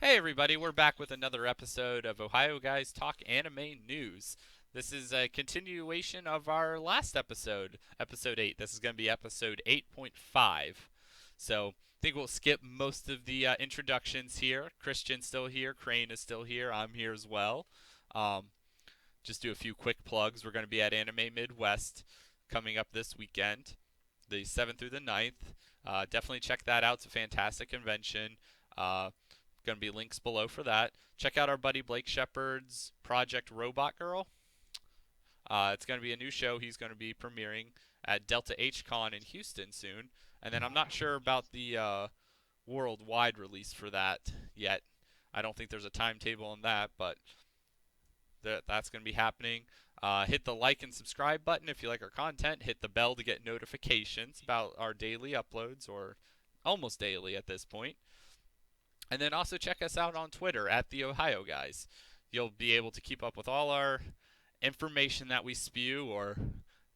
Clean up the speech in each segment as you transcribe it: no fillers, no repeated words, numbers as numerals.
Hey everybody, we're back with another episode of Ohio Guys Talk Anime News. This is a continuation of our last episode, episode 8. This is going to be episode 8.5. So, I think we'll skip most of the introductions here. Christian's still here, Crane is still here, I'm here as well. Um, just do a few quick plugs. We're going to be at Anime Midwest coming up this weekend, the 7th through the 9th. Definitely check that out. It's a fantastic convention. Going to be links below for that. Check out our buddy Blake Shepard's Project Robot Girl. It's going to be a new show he's going to be premiering at Delta H Con in Houston soon. And then I'm not sure about the worldwide release for that yet. I don't think there's a timetable on that, but that's going to be happening. Hit the like and subscribe button if you like our content. Hit the bell to get notifications about our daily uploads, or almost daily at this point. And then also check us out on Twitter at the Ohio Guys. You'll be able to keep up with all our information that we spew or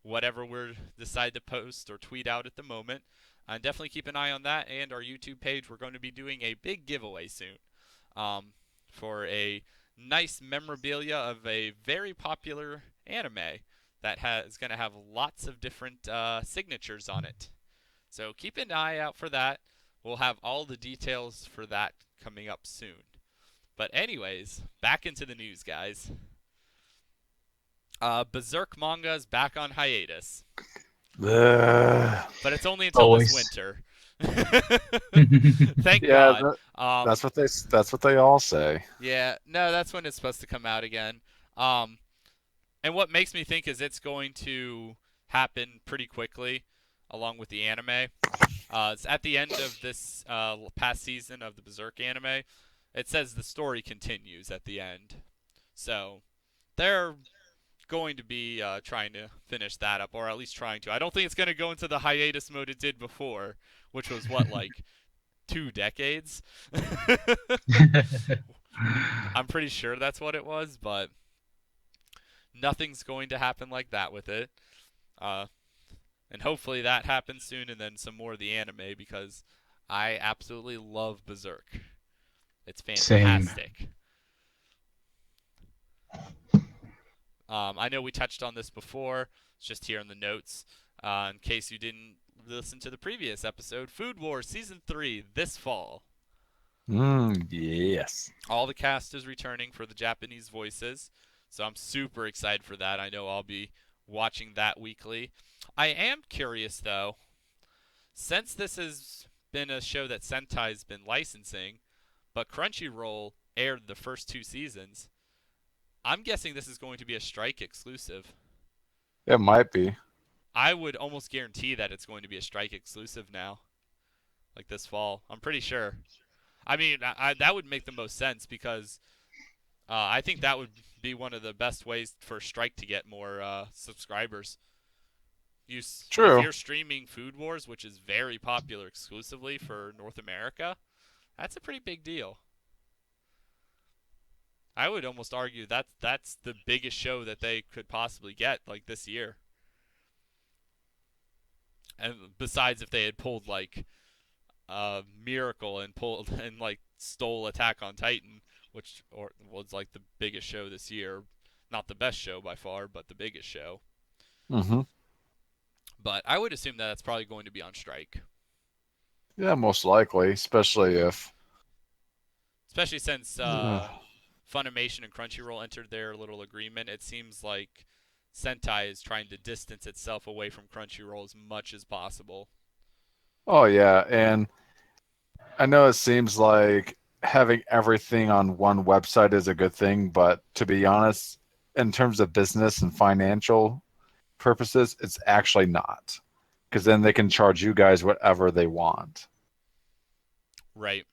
whatever we decide to post or tweet out at the moment. And definitely keep an eye on that and our YouTube page. We're going to be doing a big giveaway soon for a nice memorabilia of a very popular anime that is going to have lots of different signatures on it. So keep an eye out for that. We'll have all the details for that coming up soon. But anyways, back into the news, guys. Berserk manga is back on hiatus, Ugh. but it's only until this Always. winter. Thank Yeah, God. that's what they all say. Yeah, no, that's when it's supposed to come out again. Um, and what makes me think is it's going to happen pretty quickly, along with the anime. It's at the end of this past season of the Berserk anime. It says the story continues at the end. So they're going to be trying to finish that up, or at least trying to. I don't think it's going to go into the hiatus mode it did before, which was what, like 2 decades? I'm pretty sure that's what it was, but nothing's going to happen like that with it. Uh, and hopefully that happens soon, and then some more of the anime because I absolutely love Berserk. It's Same. fantastic. I know we touched on this before. It's just here in the notes. In case you didn't listen to the previous episode, Food Wars Season 3 this fall. Yes. All the cast is returning for the Japanese voices, so I'm super excited for that. I know I'll be watching that weekly. I am curious, though, since this has been a show that Sentai's been licensing, but Crunchyroll aired the first 2 seasons, I'm guessing this is going to be a strike exclusive. It might be. I would almost guarantee that it's going to be a strike exclusive now, like this fall. I'm pretty sure. I mean, that would make the most sense because I think that would be one of the best ways for Strike to get more subscribers. If True. you're streaming Food Wars, which is very popular exclusively for North America, that's a pretty big deal. I would almost argue that that's the biggest show that they could possibly get like this year. And besides, if they had pulled like Miracle and pulled and like stole Attack on Titan, which was like the biggest show this year, not the best show by far, but the biggest show. hmm But I would assume that that's probably going to be on strike, Yeah, most likely, especially if. especially since Ugh. Funimation and Crunchyroll entered their little agreement. It seems like Sentai is trying to distance itself away from Crunchyroll as much as possible. Oh yeah, and I know it seems like having everything on one website is a good thing, but to be honest, in terms of business and financial purposes, it's actually not. Because then they can charge you guys whatever they want. Right.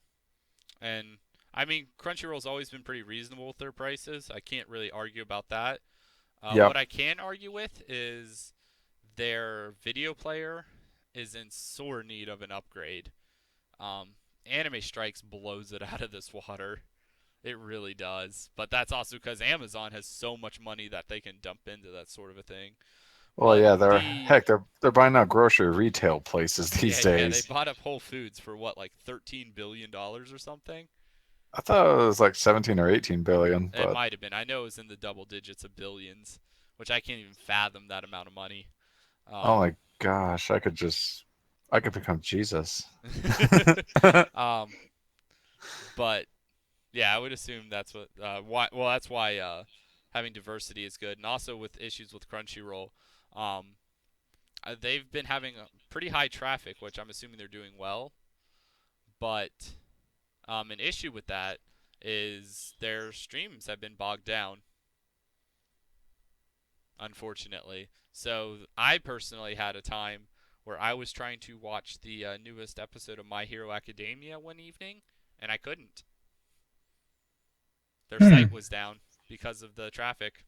And I mean, Crunchyroll's always been pretty reasonable with their prices. I can't really argue about that. Yep. What I can argue with is their video player is in sore need of an upgrade. Anime Strikes blows it out of this water. It really does. But that's also because Amazon has so much money that they can dump into that sort of a thing. Well, But yeah, they're the heck, they're buying out grocery retail places these yeah, they days. bought up Whole Foods for what, like $13 billion or something. I thought it was like 17 or 18 billion, It but might have been. I know it was in the double digits of billions, which I can't even fathom that amount of money. oh Um, my gosh, I could become Jesus. um, but yeah, I would assume that's what why. Well, that's why having diversity is good, and also with issues with Crunchyroll, um, they've been having a pretty high traffic, which I'm assuming they're doing well. But an issue with that is their streams have been bogged down, unfortunately. So I personally had a time where I was trying to watch the newest episode of My Hero Academia one evening, and I couldn't. Their Hmm. site was down because of the traffic,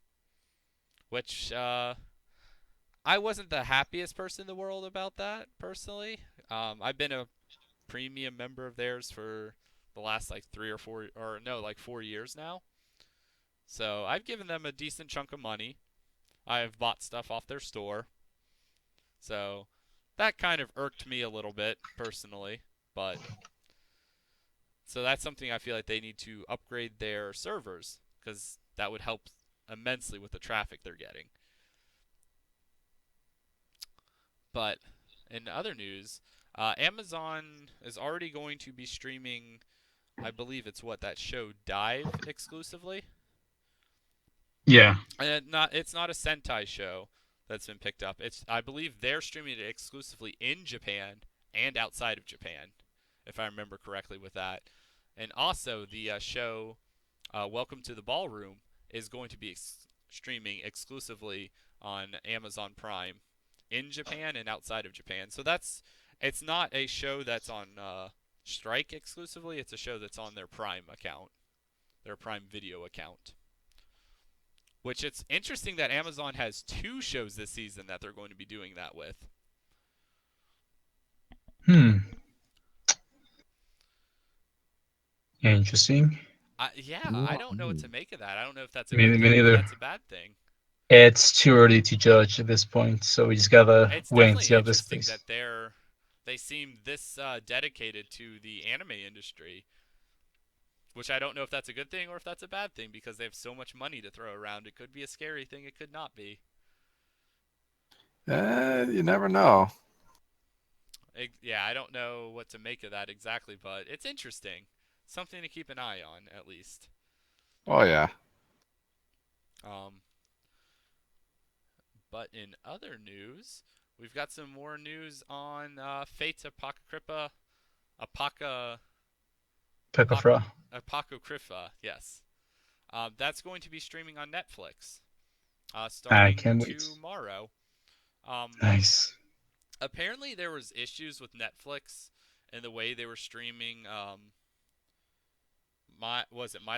which I wasn't the happiest person in the world about that personally. I've been a premium member of theirs for the last like 3 or 4 or no like 4 years now. So I've given them a decent chunk of money. I've bought stuff off their store. So that kind of irked me a little bit personally, but so that's something I feel like they need to upgrade their servers because that would help immensely with the traffic they're getting. But in other news, Amazon is already going to be streaming. I believe it's what that show Dive exclusively. Yeah. And it's not a Sentai show that's been picked up. It's I believe they're streaming it exclusively in Japan and outside of Japan, if I remember correctly with that. And also the show Welcome to the Ballroom is going to be streaming exclusively on Amazon Prime in Japan and outside of Japan. So it's not a show that's on Strike exclusively. It's a show that's on their Prime account, their Prime Video account. Which it's interesting that Amazon has two shows this season that they're going to be doing that with. Hmm. Interesting. Yeah, I don't know what to Mm. make of that. I don't know if that's a good Me thing or if neither. that's a bad thing. It's too early to judge at this point, so we just gotta It's wait and definitely see how this interesting plays. that they seem this dedicated to the anime industry, which I don't know if that's a good thing or if that's a bad thing because they have so much money to throw around. It could be a scary thing. It could not be. You never know. Yeah, I don't know what to make of that exactly, but it's interesting. Something to keep an eye on, at least. Oh yeah. Um, But in other news, we've got some more news on Fate's Apocrypha, Apoc- Pekafra. Apocrypha. Yes, that's going to be streaming on Netflix I starting can't wait. tomorrow. Um, Nice. Apparently, there was issues with Netflix and the way they were streaming. My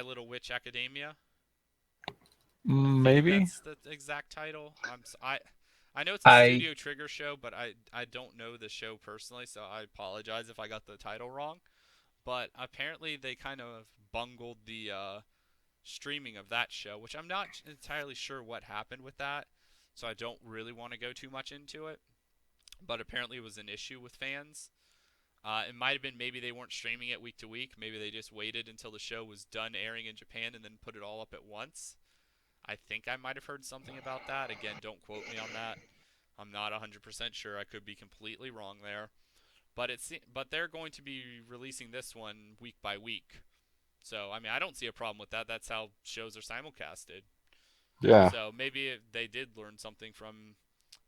Little Witch Academia? I think Maybe. that's the exact title. I know it's a I Studio Trigger show, but I don't know the show personally, so I apologize if I got the title wrong. But apparently they kind of bungled the streaming of that show, which I'm not entirely sure what happened with that, so I don't really want to go too much into it. But apparently it was an issue with fans. It might have been maybe they weren't streaming it week to week. Maybe they just waited until the show was done airing in Japan and then put it all up at once. I think I might have heard something about that. Again, don't quote me on that. I'm not 100% sure. I could be completely wrong there. But they're going to be releasing this one week by week. So, I mean, I don't see a problem with that. That's how shows are simulcasted. Yeah. So, maybe they did learn something from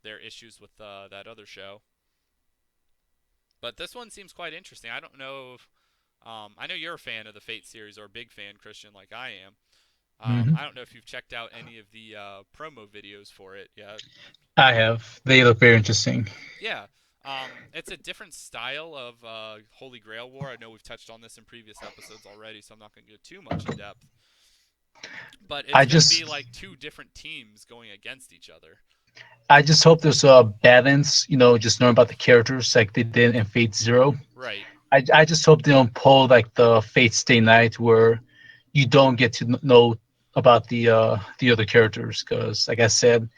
their issues with that other show. But this one seems quite interesting. I don't know if I know you're a fan of the Fate series or a big fan, Christian, like I am. hmm I don't know if you've checked out any of the promo videos for it yet. I have. They look very interesting. Yeah, it's a different style of Holy Grail War. I know we've touched on this in previous episodes already, so I'm not going to go too much in depth. But it's I going to be just like two different teams going against each other. I just hope there's a balance, just knowing about the characters like they did in Fate Zero. Right. I just hope they don't pull like the Fate Stay Night where you don't get to know about the other characters because like I said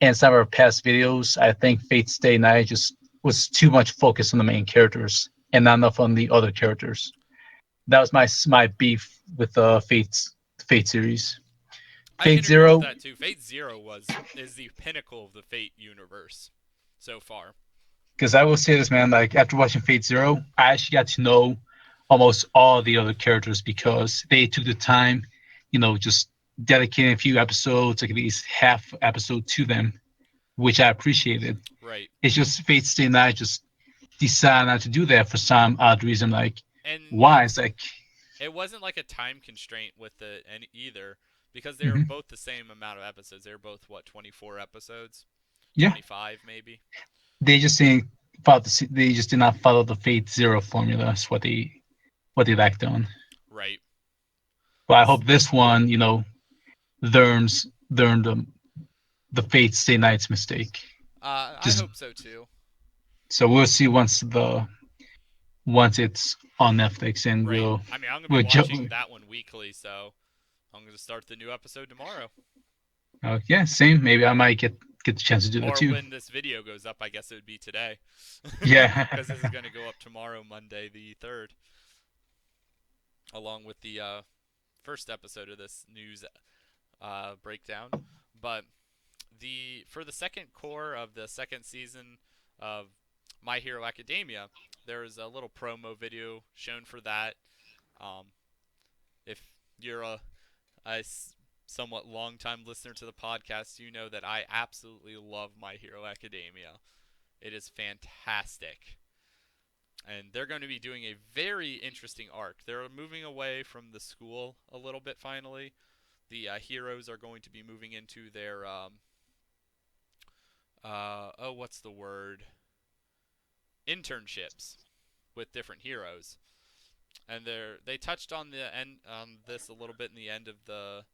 in some of our past videos, I think Fate Stay Night just was too much focus on the main characters and not enough on the other characters. That was my beef with Fate series. I Fate can agree with Zero, that too. Fate Zero is the pinnacle of the Fate universe so far. because I will say this, man. Like after watching Fate Zero, I actually got to know almost all the other characters because they took the time, just dedicating a few episodes, like at least half episode to them, which I appreciated. Right. It's just Fate Stay Night just decided not to do that for some odd reason. Like, And why? It's like, it wasn't like a time constraint with it either because they were mhm. both the same amount of episodes. They were both what, 24 episodes? Yeah, 25 maybe. they just didn't they just did not follow the Fate Zero formula. That's what they lacked on. Right. But I hope this one, learned the Fate Stay Night's mistake. I Just hope so too. so we'll see once it's on Netflix, and Right. we'll I mean, I'm gonna be we'll watching that one weekly, so I'm gonna start the new episode tomorrow. yeah, same. Maybe I might get the chance to do that Or too. when this video goes up, I guess it would be today, Yeah. because this is gonna go up tomorrow, Monday the 3rd, along with the first episode of this news breakdown. But for the second core of the second season of My Hero Academia, there's a little promo video shown for that. Um, if you're a somewhat long-time listener to the podcast, you know that I absolutely love My Hero Academia. It is fantastic. And they're going to be doing a very interesting arc. They're moving away from the school a little bit finally. The heroes are going to be moving into their what's the word? Internships with different heroes. And they touched on the end on this a little bit in the end of the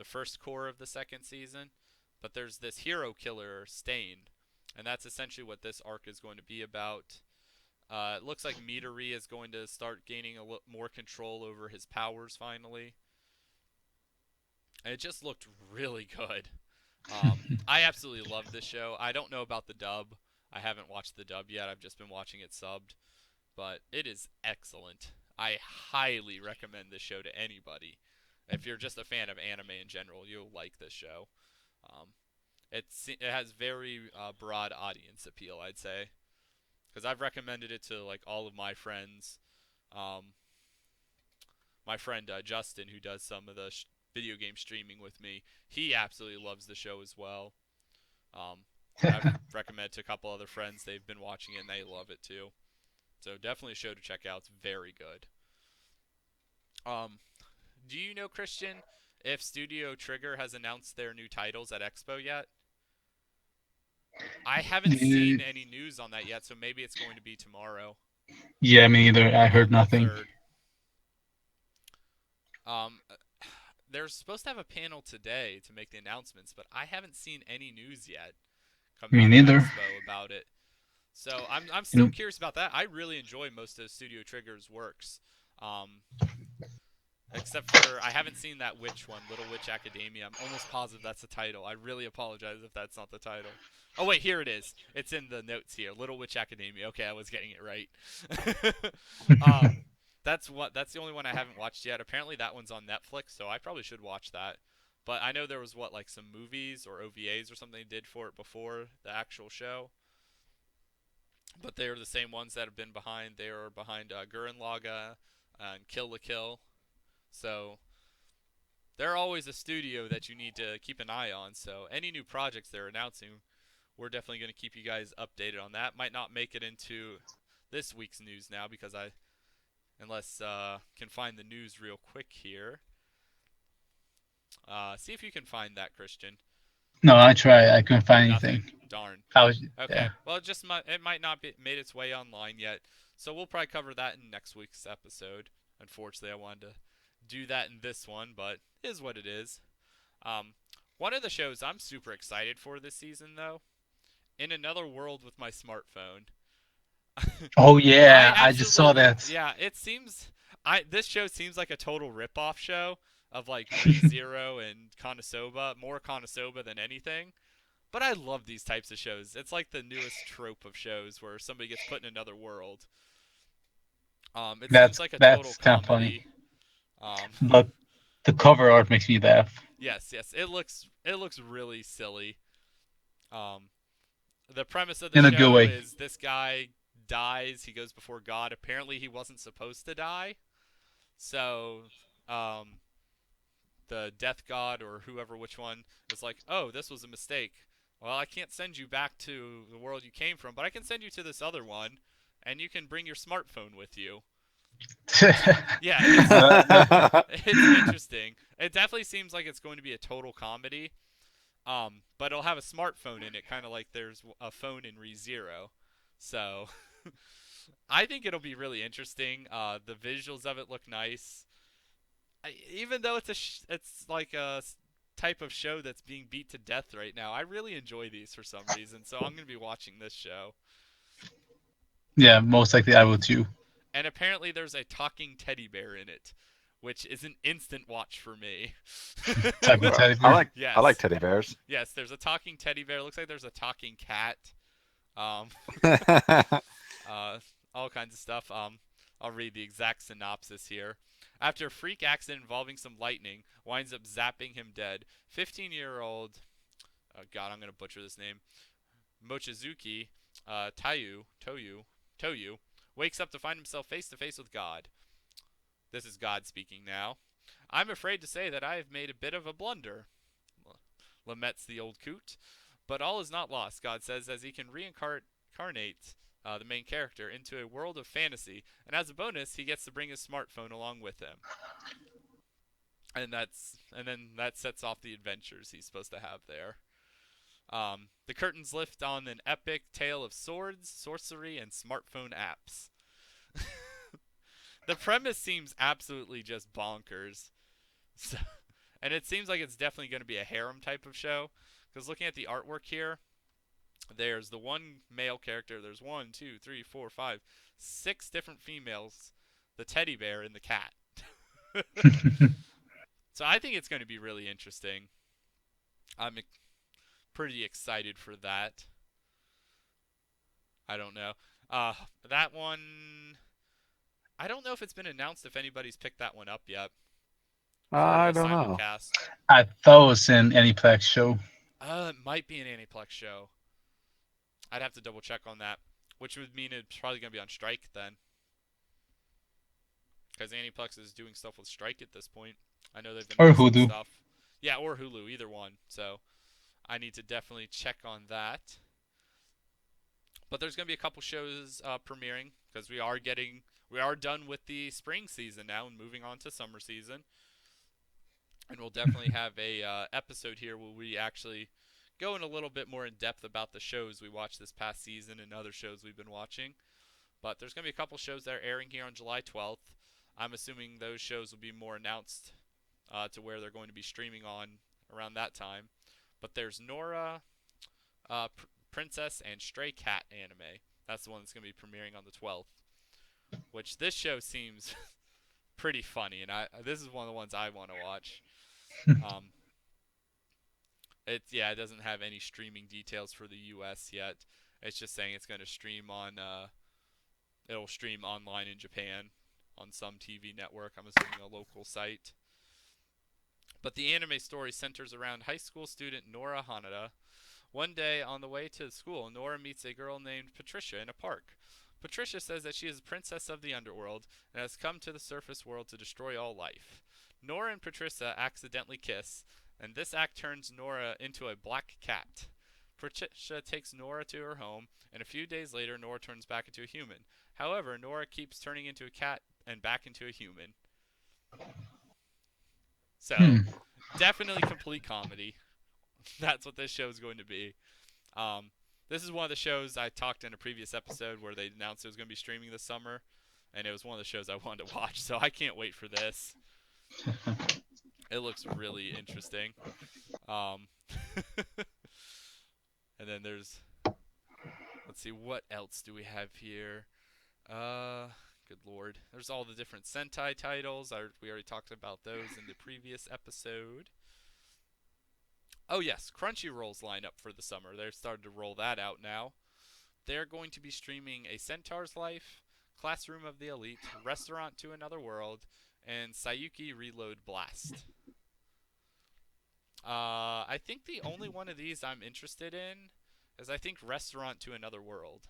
first core of the second season, but there's this hero killer Stain, and that's essentially what this arc is going to be about. It looks like Midori is going to start gaining more control over his powers finally, and it just looked really good. I absolutely love this show. I don't know about the dub. I haven't watched the dub yet. I've just been watching it subbed, but it is excellent. I highly recommend this show to anybody. If you're just a fan of anime in general, you'll like this show. Um, it has very broad audience appeal, I'd say, because I've recommended it to like all of my friends. Um, my friend Justin, who does some of the video game streaming with me, he absolutely loves the show as well. Um, I've recommended to a couple other friends. They've been watching it and they love it too. So definitely a show to check out. It's very good. Um, do you know, Christian, if Studio Trigger has announced their new titles at Expo yet? I haven't seen any news on that yet, so maybe it's going to be tomorrow Yeah, me either. I heard on the nothing. 3rd. Um, they're supposed to have a panel today to make the announcements, but I haven't seen any news yet come Me out of neither. Expo about it. So I'm still You curious about that. I really enjoy most of Studio Trigger's works. Um, Except for I haven't seen that witch one, Little Witch Academia. I'm almost positive that's the title. I really apologize if that's not the title. Oh wait, here it is. It's in the notes here. Little Witch Academia. Okay, I was getting it right. know. um, that's the only one I haven't watched yet. Apparently that one's on Netflix, so I probably should watch that. But I know there was like some movies or OVAs or something they did for it before the actual show. But they are the same ones that have been behind. They are behind Gurren Laga and Kill la Kill. So they're always a studio that you need to keep an eye on. So any new projects they're announcing, we're definitely going to keep you guys updated on that. Might not make it into this week's news now because unless can find the news real quick here. See if you can find that, Christian. No, I tried. I couldn't find Nothing. anything. Darn. I was Okay. yeah. Well, it might not be made its way online yet, so we'll probably cover that in next week's episode. Unfortunately, I wanted to do that in this one, but it is what it is. Um, One of the shows I'm super excited for this season, though, In Another World with My Smartphone. Oh I yeah, I just saw absolutely, that. yeah. It seems this show seems like a total rip-off show of like ReZero and Konosuba, more Konosuba than anything. But I love these types of shows. It's like the newest trope of shows where somebody gets put in another world. It seems That's like a total that's kind of funny. comedy. Um, But the cover art makes me laugh yes, yes, it looks really silly. Um, the premise of the in a good show way. is this guy dies. He goes before God. Apparently, he wasn't supposed to die. So, um, the death god or whoever, which one, is like, "Oh, this was a mistake. Well, I can't send you back to the world you came from, but I can send you to this other one, and you can bring your smartphone with you." Yeah, it's it's interesting. It definitely seems like it's going to be a total comedy. But it'll have a smartphone in it, kind of like there's a phone in ReZero. So I think it'll be really interesting. The visuals of it look nice. Even though it's like type of show that's being beat to death right now, I really enjoy these for some reason. So I'm gonna be watching this show. Yeah, most likely I will too. And apparently there's a talking teddy bear in it, which is an instant watch for me. Talking Well, teddy I bear. like I like Yes, teddy bears. yes. There's a talking teddy bear. Looks like there's a talking cat. Um, uh, all kinds of stuff. I'll read the exact synopsis here. After a freak accident involving some lightning winds up zapping him dead, 15-year-old, God, I'm gonna butcher this name, Mochizuki Toyu, wakes up to find himself face to face with God. This is God speaking now. I'm afraid to say that I have made a bit of a blunder, laments the old coot. But all is not lost, God says, as he can reincarnate the main character into a world of fantasy, and as a bonus, he gets to bring his smartphone along with him. And then that sets off the adventures he's supposed to have there. The curtains lift on an epic tale of swords, sorcery, and smartphone apps. The premise seems absolutely just bonkers. So, and it seems like it's definitely going to be a harem type of show. Because looking at the artwork here, there's the one male character. There's one, two, three, four, five, six different females, the teddy bear, and the cat. So I think it's going to be really interesting. I'm pretty excited for that. I don't know. Uh, that one, I don't know if it's been announced if anybody's picked that one up yet for I a don't know. simulcast. I thought it was an Aniplex show. It might be an Aniplex show. I'd have to double check on that, which would mean it's probably going to be on strike then. Because Aniplex is doing stuff with Strike at this point. I know they've Or announced some Hoodoo. stuff. Yeah, or Hulu, either one. So I need to definitely check on that. But there's going to be a couple shows premiering because we are done with the spring season now and moving on to summer season. And we'll definitely have a episode here where we actually go in a little bit more in depth about the shows we watched this past season and other shows we've been watching. But there's going to be a couple shows that are airing here on July 12th. I'm assuming those shows will be more announced to where they're going to be streaming on around that time. But there's Nora, Princess, and Stray Cat anime. That's the one that's going to be premiering on the 12th. Which this show seems pretty funny, and this is one of the ones I want to watch. Um, it doesn't have any streaming details for the U.S. yet. It's just saying it's going to stream on it'll stream online in Japan on some TV network. I'm assuming a local site. But the anime story centers around high school student Nora Hanada. One day on the way to school, Nora meets a girl named Patricia in a park. Patricia says that she is a princess of the underworld and has come to the surface world to destroy all life. Nora and Patricia accidentally kiss, and this act turns Nora into a black cat. Patricia takes Nora to her home, and a few days later, Nora turns back into a human. However, Nora keeps turning into a cat and back into a human. So, Hmm. definitely complete comedy. That's what this show is going to be. Um, this is one of the shows I talked in a previous episode where they announced it was going to be streaming this summer, and it was one of the shows I wanted to watch. So I can't wait for this. It looks really interesting. Um, and then let's see, what else do we have here? Uh, Good lord. There's all the different Sentai titles. We already talked about those in the previous episode. Oh yes, Crunchyroll's lineup for the summer. They're starting to roll that out now. They're going to be streaming A Centaur's Life, Classroom of the Elite, Restaurant to Another World, and Sayuki Reload Blast. I think the only one of these I'm interested in is I think Restaurant to Another World.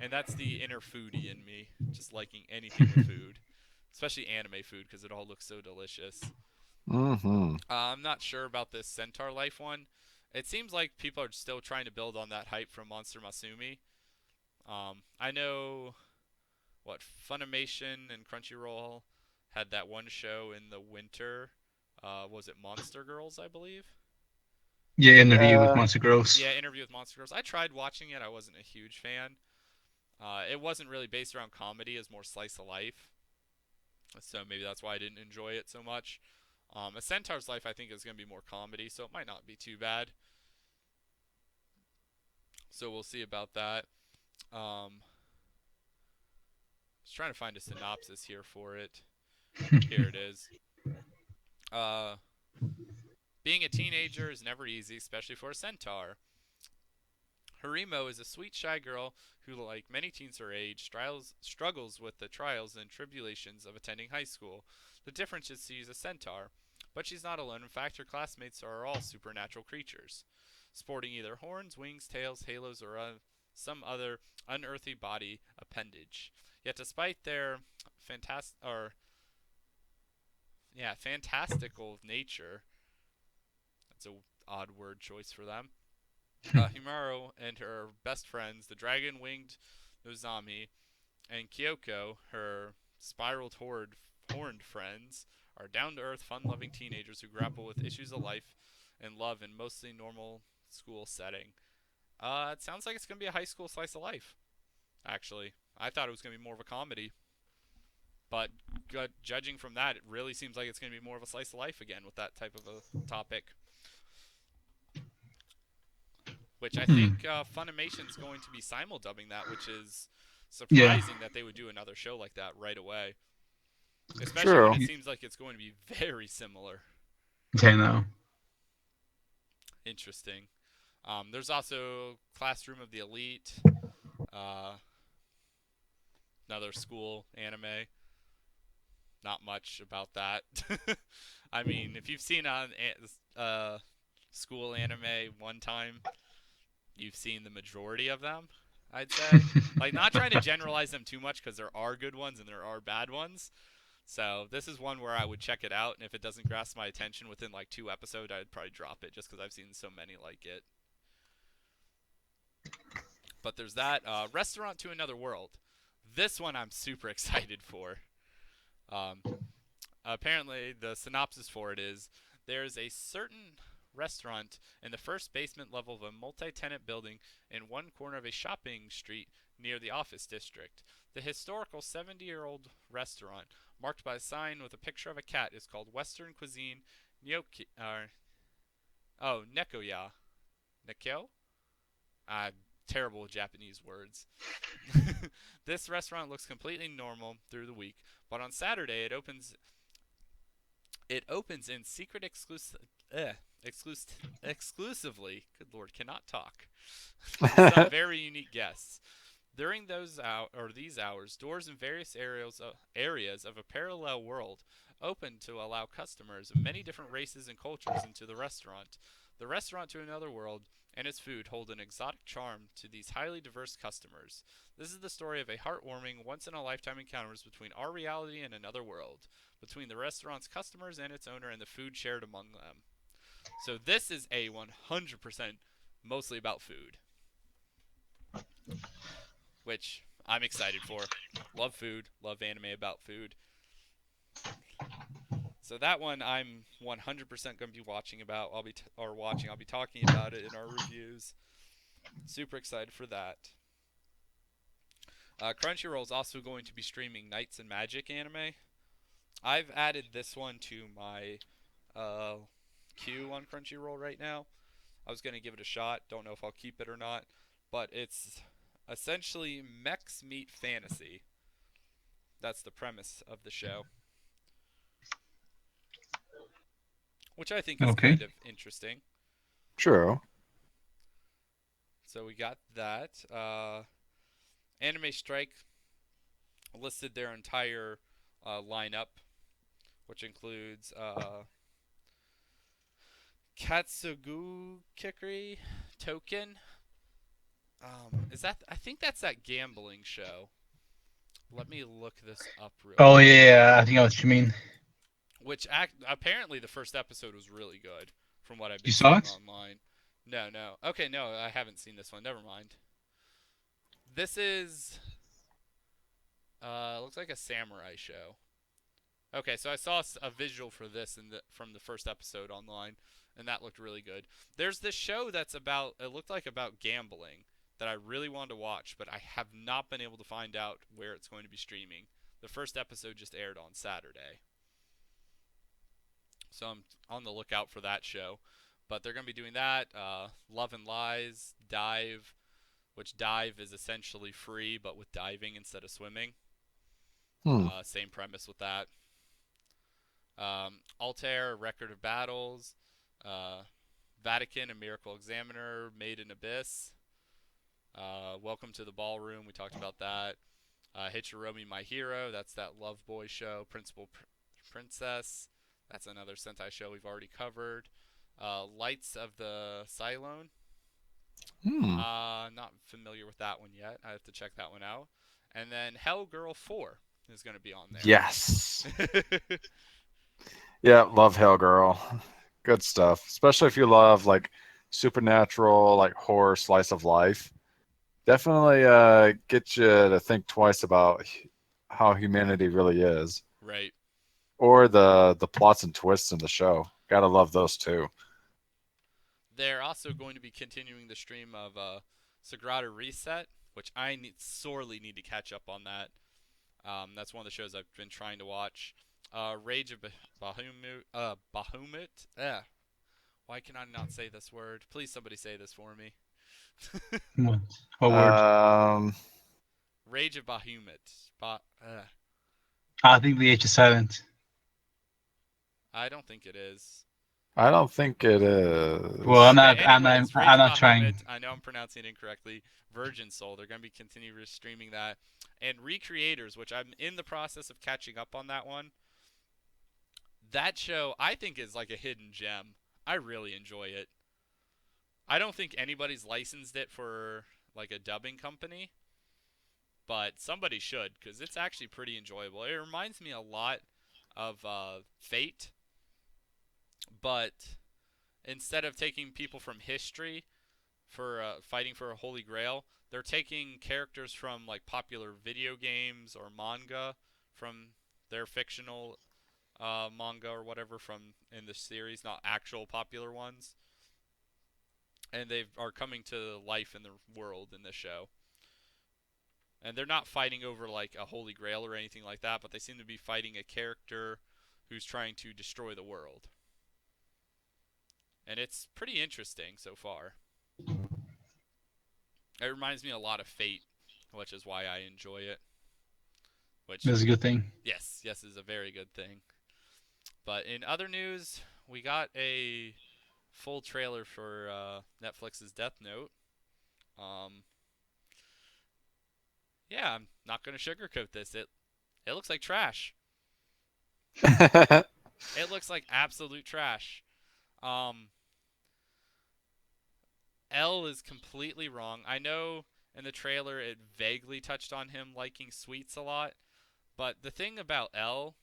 And that's the inner foodie in me, just liking anything with food, especially anime food because it all looks so delicious. Mm-hmm. I'm not sure about this Centaur Life one. It seems like people are still trying to build on that hype from Monster Masumi. I know what Funimation and Crunchyroll had that one show in the winter. Was it Monster Girls, I believe? Yeah, Interview with Yeah. Monster Girls. Yeah, Interview with Monster Girls. I tried watching it. I wasn't a huge fan. It wasn't really based around comedy, as more slice of life. So maybe that's why I didn't enjoy it so much. A Centaur's Life, I think, is going to be more comedy, so it might not be too bad. So we'll see about that. Just trying to find a synopsis here for it. Here it is. Uh, Being a teenager is never easy, especially for a centaur. Harimo is a sweet, shy girl who, like many teens her age, struggles with the trials and tribulations of attending high school. The difference is she's a centaur, but she's not alone. In fact, her classmates are all supernatural creatures, sporting either horns, wings, tails, halos, or some other unearthly body appendage. Yet, despite their fantastical nature, that's a odd word choice for them. Himaro and her best friends, the dragon-winged Nozami, and Kyoko, her spiraled horned friends, are down-to-earth, fun-loving teenagers who grapple with issues of life and love in mostly normal school setting. It sounds like it's gonna be a high school slice of life. Actually, I thought it was gonna be more of a comedy, but judging from that, it really seems like it's gonna be more of a slice of life again with that type of a topic. Which I Hmm. think Funimation's going to be simuldubbing that, which is Yeah. surprising that they would do another show like that right away. Especially when True. it seems like it's going to be very similar. Okay, now. Interesting. There's also Classroom of the Elite, uh, another school anime. Not much about that. I mean, if you've seen school anime one time, you've seen the majority of them, I'd say. Like, not trying to generalize them too much because there are good ones and there are bad ones. So this is one where I would check it out, and if it doesn't grasp my attention within like 2 episodes, I'd probably drop it just because I've seen so many like it. But there's that Restaurant to Another World. This one I'm super excited for. Um, Apparently, the synopsis for it is there's a certain restaurant in the first basement level of a multi tenant building in one corner of a shopping street near the office district. The historical 70-year-old restaurant, marked by a sign with a picture of a cat, is called Western Cuisine Nyoki, Nekoya. Nekyo? Uh, Terrible Japanese words. This restaurant looks completely normal through the week, but on Saturday it opens in secret exclusively. Good lord, cannot talk. To some very unique guests. During these hours, doors in various areas of a parallel world open to allow customers of many different races and cultures into the restaurant. The Restaurant to Another World and its food hold an exotic charm to these highly diverse customers. This is the story of a heartwarming, once-in-a-lifetime encounters between our reality and another world, between the restaurant's customers and its owner and the food shared among them. So this is a 100% mostly about food, which I'm excited for. Love food, love anime about food. So that one I'm 100% going to be watching about. I'll be talking about it in our reviews. Super excited for that. Crunchyroll is also going to be streaming Knights and Magic anime. I've added this one to my uh, queue on Crunchyroll right now. I was going to give it a shot. Don't know if I'll keep it or not. But it's essentially mechs meet fantasy. That's the premise of the show, which I think is Okay. kind of interesting. True. So we got that. Anime Strike. listed their entire lineup, which includes Katsugu Kikri Token. Is that? I think that's that gambling show. Let me look this up real Oh quick. yeah, I think I know what you mean. Apparently the first episode was really good, from what I've You been saw seeing it? online. No, no. Okay, no, I haven't seen this one. Never mind. This is looks like a samurai show. Okay, so I saw a visual for this from the first episode online, and that looked really good. There's this show that's about it looked like about gambling that I really wanted to watch, but I have not been able to find out where it's going to be streaming. The first episode just aired on Saturday, so I'm on the lookout for that show. But they're going to be doing that. Love and Lies, Dive, which dive is essentially free, but with diving instead of swimming. Hmm. Same premise with that. Altair, Record of Battles, uh, Vatican, A Miracle Examiner, Made in Abyss, Welcome to the Ballroom, we talked about that. Hichiromi, My Hero, that's that Love Boy show. Princess, that's another Sentai show we've already covered. Lights of the Cylone, Hmm. not familiar with that one yet. I have to check that one out. And then Hell Girl 4 is going to be on Yes. there. Yeah, love Hell Girl. Good stuff. Especially if you love like supernatural, like horror slice of life. Definitely get you to think twice about how humanity really is. Right. Or the plots and twists in the show. Gotta love those too. They're also going to be continuing the stream of Sagrada Reset, which sorely need to catch up on that. That's one of the shows I've been trying to watch. Rage of Bahamut. Bahamut. Why can I not say this word? Please, somebody say this for me. What, what word? Um, Rage of Bahamut. I think the H is silent. I don't think it is. I don't think it Well, is. Okay, I'm anyways, not. Rage I'm of not trying. Bahamut. I know I'm pronouncing it incorrectly. Virgin Soul. They're going to be continuing streaming that. And Recreators, which I'm in the process of catching up on that one. That show, I think, is like a hidden gem. I really enjoy it. I don't think anybody's licensed it for like a dubbing company, but somebody should because it's actually pretty enjoyable. It reminds me a lot of Fate, but instead of taking people from history for fighting for a holy grail, they're taking characters from like popular video games or manga from their fictional manga or whatever from in the series, not actual popular ones, and they are coming to life in the world in this show. And they're not fighting over like a holy grail or anything like that, but they seem to be fighting a character who's trying to destroy the world. And it's pretty interesting so far. It reminds me a lot of Fate, which is why I enjoy it. Which, That's a good thing. yes, is a very good thing. But in other news, we got a full trailer for Netflix's Death Note. Um, yeah, I'm not gonna sugarcoat this. It looks like trash. It looks like absolute trash. Um, L is completely wrong. I know in the trailer it vaguely touched on him liking sweets a lot, but the thing about L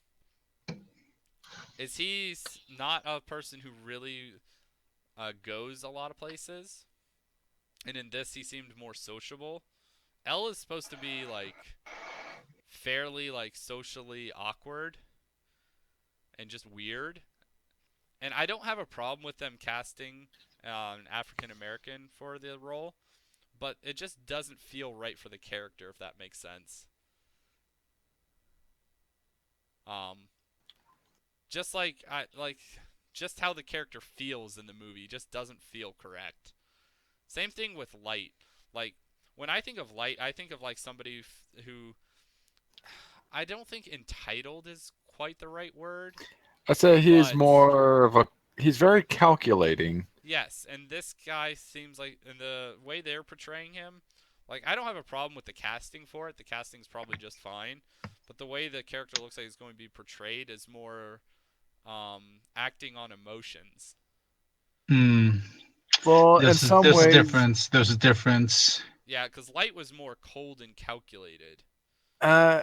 is he's not a person who really goes a lot of places, and in this he seemed more sociable. L is supposed to be like fairly like socially awkward and just weird, and I don't have a problem with them casting an African American for the role, but it just doesn't feel right for the character, if that makes sense. Um, just like I like just how the character feels in the movie just doesn't feel correct. Same thing with Light. Like when I think of Light, I think of like somebody who I don't think entitled is quite the right word, I'd say he's but more of a. He's very calculating. yes, and this guy seems like in the way they're portraying him, Like, I don't have a problem with the casting for it. The casting's probably just fine, but the way the character looks like it's going to be portrayed is more acting on emotions. Hmm. Well, in some There's a ways, difference. There's a difference. Yeah, because Light was more cold and calculated. uh,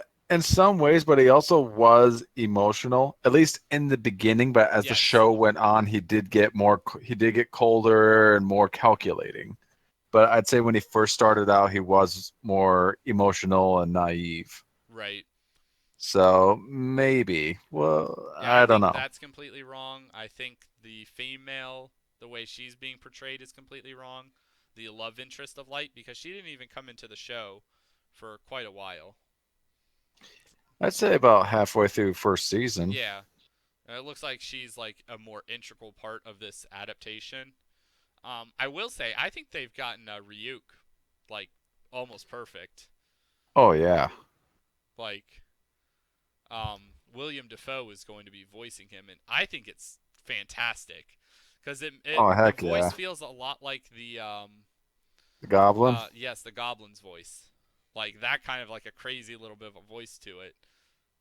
but he also was emotional, at least in the beginning. But as the Yes, show went on, he did get colder and more calculating. But I'd say when he first started out, he was more emotional and naive. right. So maybe. Well, Yeah, I I don't think know. that's completely wrong. I think the female, the way she's being portrayed, is completely wrong. The love interest of Light, because she didn't even come into the show for quite a while. I'd say about halfway through first season. Yeah, it looks like she's like a more integral part of this adaptation. I will say, I think they've gotten Ryuk like almost perfect. Oh yeah. Like, William Defoe is going to be voicing him, and I think it's fantastic because Oh the heck voice yeah. feels a lot like the The Goblin. yes, the Goblin's voice, like that kind of like a crazy little bit of a voice to it,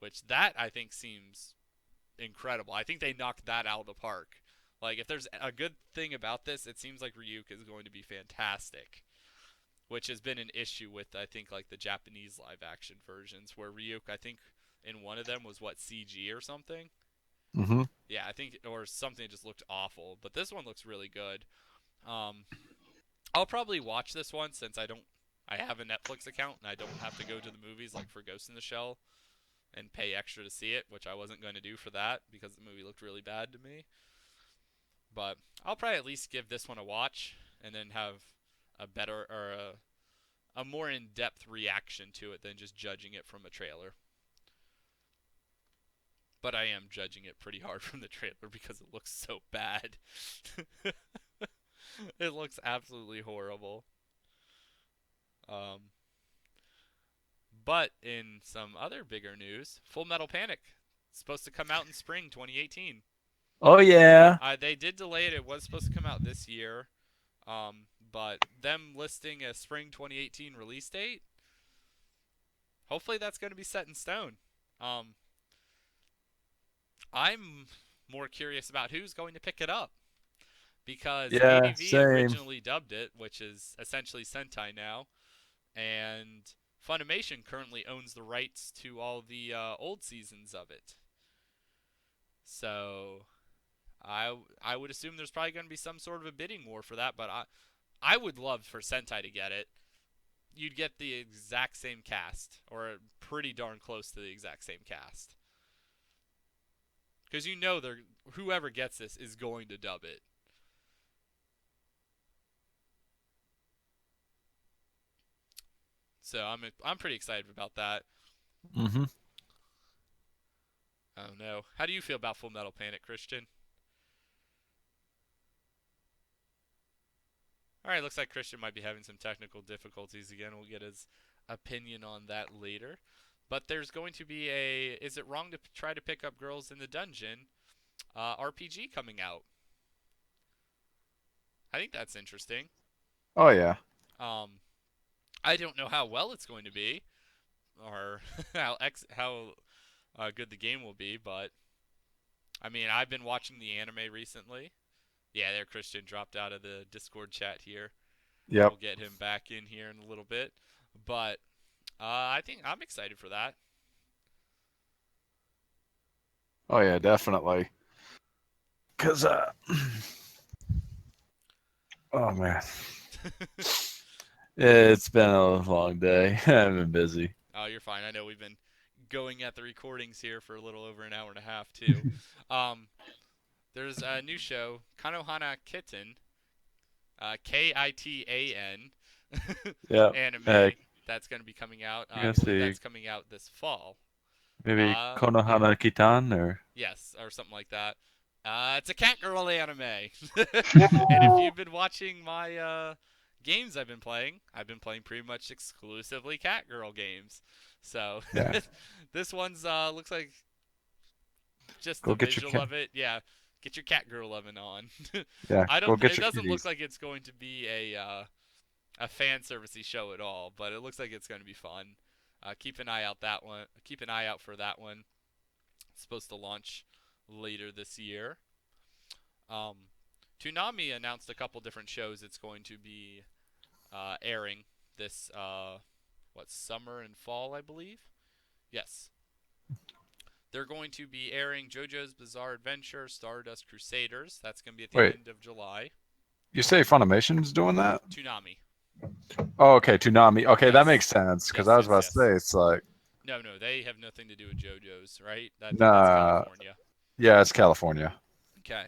which that I think seems incredible. I think they knocked that out of the park. Like, if there's a good thing about this, it seems like Ryuk is going to be fantastic, which has been an issue with, I think, like the Japanese live action versions where Ryuk, I think in one of them was what, CG or something. Mm-hmm. Yeah, I think, or something just looked awful, but this one looks really good. Um, I'll probably watch this one since I have a Netflix account and I don't have to go to the movies like for Ghost in the Shell and pay extra to see it, which I wasn't going to do for that because the movie looked really bad to me. But I'll probably at least give this one a watch and then have a better or a more in-depth reaction to it than just judging it from a trailer. But I am judging it pretty hard from the trailer because it looks so bad. It looks absolutely horrible. Um, but in some other bigger news, Full Metal Panic is supposed to come out in spring 2018. Oh yeah. They did delay it. It was supposed to come out this year, but them listing a spring 2018 release date, hopefully that's going to be set in stone. Um, I'm more curious about who's going to pick it up because Yeah, ADV same. originally dubbed it, which is essentially Sentai now, and Funimation currently owns the rights to all the old seasons of it. So I would assume there's probably going to be some sort of a bidding war for that, but I would love for Sentai to get it. You'd get the exact same cast, or pretty darn close to the exact same cast, because you know they're whoever gets this is going to dub it. So I'm pretty excited about that. Mm-hmm. I don't know. How do you feel about Full Metal Panic, Christian? All right, looks like Christian might be having some technical difficulties again. We'll get his opinion on that later. But there's going to be a Is It Wrong to Try to Pick Up Girls in the Dungeon RPG coming out. I think that's interesting. Oh yeah. Um, I don't know how well it's going to be or how good the game will be, but I mean, I've been watching the anime recently. Yeah, there Christian dropped out of the Discord chat here. Yep. We'll get him back in here in a little bit. But I think I'm excited for that. Oh yeah, definitely. Cause oh man, it's been a long day. I've been busy. Oh, you're fine. I know we've been going at the recordings here for a little over an hour and a half too. Um, there's a new show, Kanohana Kitten, Kitan, Yep. anime that's going to be coming out. I I can believe see that's coming out this fall. maybe Uh, Konohana Kitan or yes, or something like that. It's a cat girl anime. And if you've been watching my games I've been playing pretty much exclusively cat girl games. So yeah. this one's looks like just the Go get your visual cat. of it. Yeah, get your cat girl loving on. Yeah. I Go don't. get It your doesn't look kitties. like it's going to be a fan servicey show at all, but it looks like it's going to be fun. Keep an eye out that one. Keep an eye out for that one. It's supposed to launch later this year. Um, Toonami announced a couple different shows it's going to be airing this summer and fall, I believe. Yes, they're going to be airing JoJo's Bizarre Adventure, Stardust Crusaders. That's going to be at the Wait, end of July. you say Funimation's doing that? Toonami. Oh, okay, Toonami. Okay, that Yes. makes sense because Yes, I was yes, about to yes. say it's like, No, they have nothing to do with JoJo's, right? I think that's nah, California. yeah, it's California. Okay.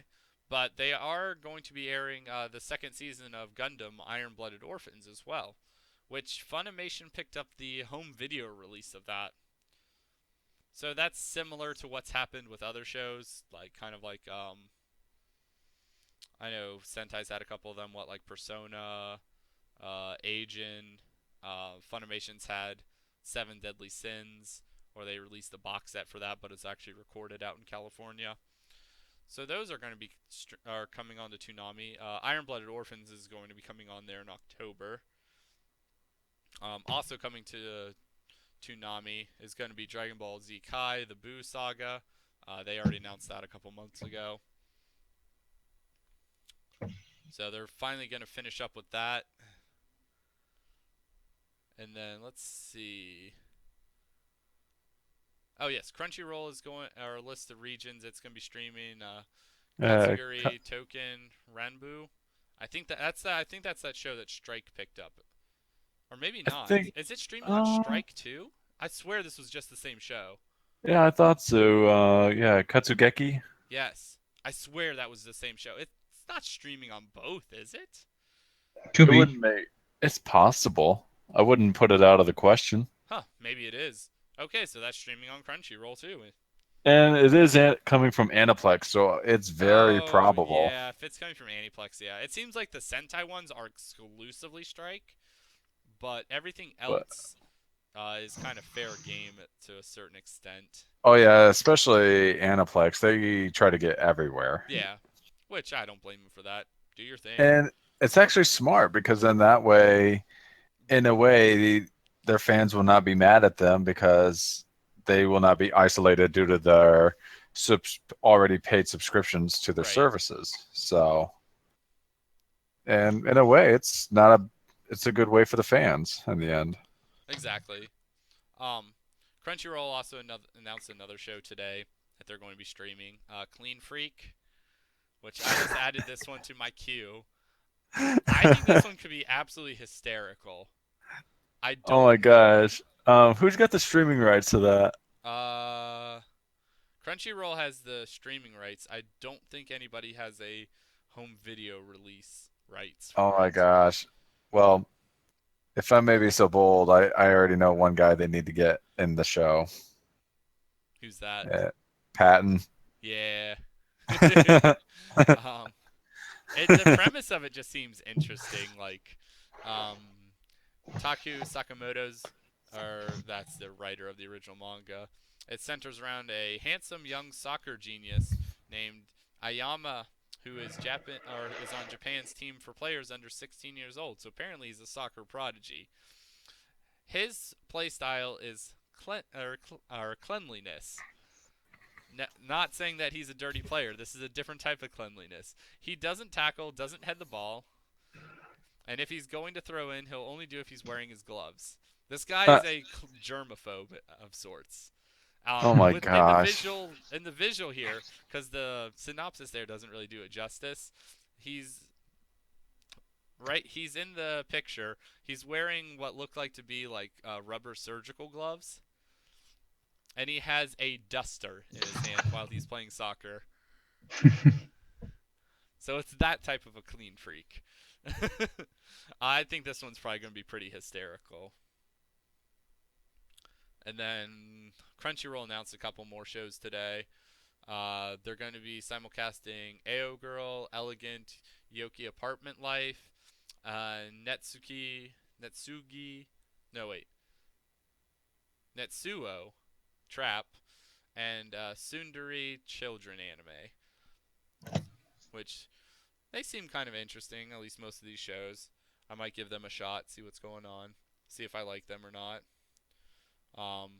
But they are going to be airing the second season of Gundam Iron Blooded Orphans as well, which Funimation picked up the home video release of that. So that's similar to what's happened with other shows, like kind of like I know Sentai's had a couple of them, like Persona, Agent, Funimation's had Seven Deadly Sins, or they released a box set for that, but it's actually recorded out in California. So those are going to be are coming on to Toonami. Iron Blooded Orphans is going to be coming on there in October. Also coming to Toonami is going to be Dragon Ball Z Kai, the Buu Saga. They already announced that a couple months ago. So they're finally going to finish up with that. And then let's see. Oh yes, Crunchyroll is going our list of regions. It's going to be streaming Uh, Katsuguri Token Ranbu. I think that's that show that Strike picked up, or maybe I not. think, Is it streaming on uh, Strike too? I swear this was just the same show. yeah, I thought so. Yeah, Katsugeki. Yes, I swear that was the same show. It's not streaming on both, is it? Could It be. wouldn't make. It's possible. I wouldn't put it out of the question. Huh? Maybe it is. Okay, so that's streaming on Crunchyroll too. And it is coming from Aniplex, so it's very Oh probable. yeah, if it's coming from Aniplex, yeah. It seems like the Sentai ones are exclusively Strike, but everything But else is kind of fair game to a certain extent. oh yeah, especially Aniplex, they try to get everywhere. Yeah, which I don't blame them for that. Do your thing. And it's actually smart because then that way, in a way, their fans will not be mad at them because they will not be isolated due to their already paid subscriptions to their Right. services. So, and in a way, it's a good way for the fans in the end. Exactly. Um, Crunchyroll also announced another show today that they're going to be streaming. Clean Freak, which I just added this one to my queue. I think this one could be absolutely hysterical. I Oh don't my know. gosh. Who's got the streaming rights to that? Uh, Crunchyroll has the streaming rights. I don't think anybody has a home video release rights Oh for my it. gosh. Well, if I may be so bold, I already know one guy they need to get in the show. Who's that? Uh, Patton. Yeah. um, the premise of it just seems interesting. Like, um, Taku Sakamoto's, or that's the writer of the original manga. It centers around a handsome young soccer genius named Ayama, who is on Japan's team for players under 16 years old. So apparently he's a soccer prodigy. His play style is cleanliness. Not saying that he's a dirty player. This is a different type of cleanliness. He doesn't tackle, doesn't head the ball, and if he's going to throw in, he'll only do if he's wearing his gloves. This guy Uh, is a germaphobe of sorts. oh my With in the gosh. visual here, because the synopsis there doesn't really do it justice. He's He's in the picture. He's wearing what look like to be like rubber surgical gloves, and he has a duster in his hand while he's playing soccer. So it's that type of a clean freak. I think this one's probably going to be pretty hysterical. And then Crunchyroll announced a couple more shows today. They're going to be simulcasting AO Girl, Elegant, Yoki Apartment Life, Netsugi, no wait, Netsuo, Trap, and Sundari Children anime, which they seem kind of interesting, at least most of these shows. I might give them a shot, see what's going on, see if I like them or not. Um,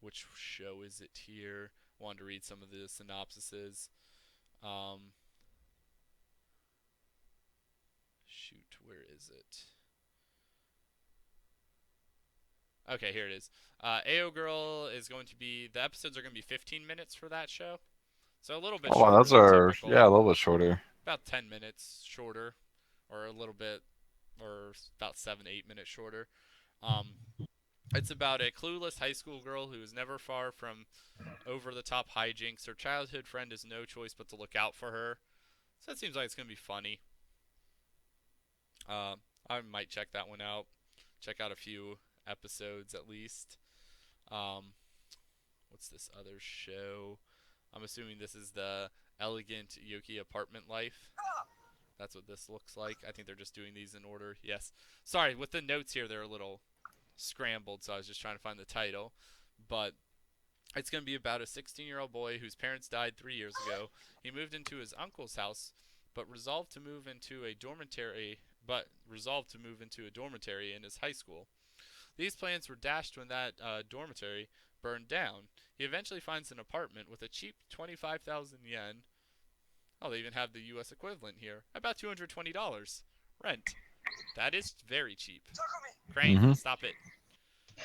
which show is it here? Wanted to read some of the synopsises. Um, shoot, where is it? Okay, here it is. AO Girl is going to be, the episodes are going to be 15 minutes for that show. So a little bit Oh, wow, shorter those than are, typical. yeah, a little bit shorter. About 10 minutes shorter, or a little bit, or about 7 to 8 minutes shorter. Um, it's about a clueless high school girl who is never far from over the top hijinks. Her childhood friend has no choice but to look out for her. So that seems like it's going to be funny. Uh, I might check that one out. Check out a few episodes at least. Um, what's this other show? I'm assuming this is the Elegant Yoki Apartment Life. That's what this looks like. I think they're just doing these in order. Yes. Sorry, with the notes here, they're a little scrambled, so I was just trying to find the title. But it's going to be about a 16-year-old boy whose parents died 3 years ago. He moved into his uncle's house, but resolved to move into a dormitory. In his high school. These plans were dashed when that dormitory burned down. He eventually finds an apartment with a cheap 25,000 yen. Oh, they even have the U.S. equivalent here. About $220 rent. That is very cheap. Crane, Mm-hmm. stop it.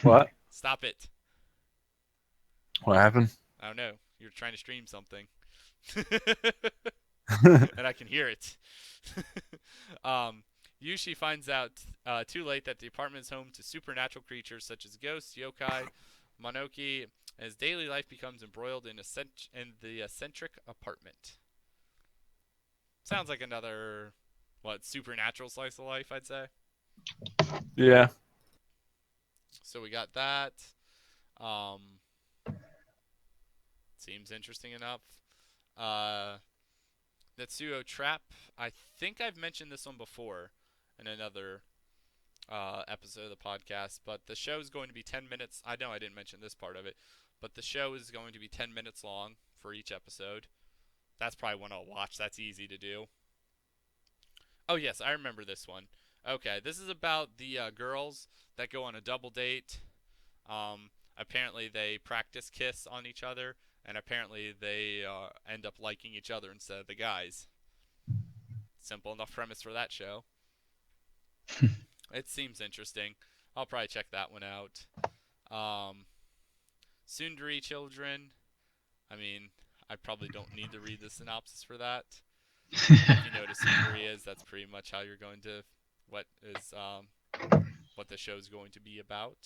What? Stop it. What happened? I don't know. You're trying to stream something. And I can hear it. Yushi finds out too late that the apartment is home to supernatural creatures such as ghosts, yokai, monoki, and his daily life becomes embroiled in the eccentric apartment. Sounds like another, supernatural slice of life, I'd say. Yeah. So we got that. Um, seems interesting enough. Uh, Natsuo Trap. I think I've mentioned this one before in another episode of the podcast, but the show is going to be 10 minutes. I know I didn't mention this part of it, but the show is going to be 10 minutes long for each episode. That's probably one I'll watch. That's easy to do. Oh, yes, I remember this one. Okay, this is about the girls that go on a double date. Apparently, they practice kiss on each other, and apparently, they end up liking each other instead of the guys. Simple enough premise for that show. It seems interesting. I'll probably check that one out. Um, Sundari Children. I mean, I probably don't need to read the synopsis for that. If you know what a Sundari is, that's pretty much how you're going to what is what the show's going to be about.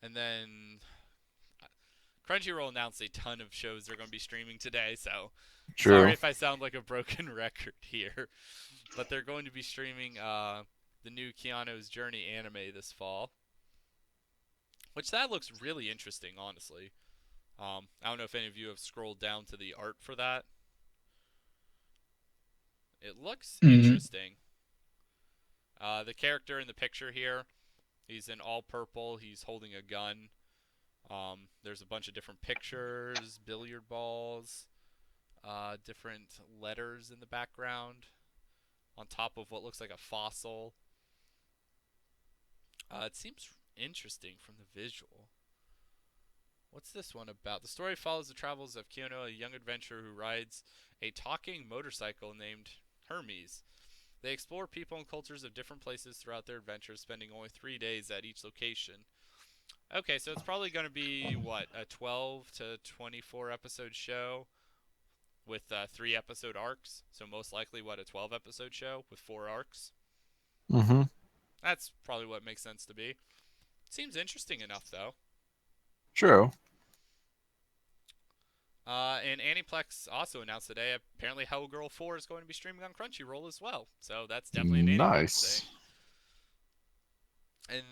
And then Crunchyroll announced a ton of shows they're going to be streaming today, so sorry True. if I sound like a broken record here. But they're going to be streaming the new Keanu's Journey anime this fall. Which that looks really interesting, honestly. I don't know if any of you have scrolled down to the art for that. It looks Mm-hmm. interesting. The character in the picture here, he's in all purple. He's holding a gun. There's a bunch of different pictures, billiard balls, different letters in the background, on top of what looks like a fossil. It seems interesting from the visual. What's this one about? The story follows the travels of Keanu, a young adventurer who rides a talking motorcycle named Hermes. They explore people and cultures of different places throughout their adventures, spending only 3 days at each location. Okay, so it's probably going to be, a 12 to 24 episode show with 3 episode arcs. So most likely, a 12 episode show with 4 arcs. Mm-hmm. That's probably what makes sense to be. Seems interesting enough, though. True. And Aniplex also announced today, apparently Hellgirl 4 is going to be streaming on Crunchyroll as well. So that's definitely an Aniplex Nice. thing. And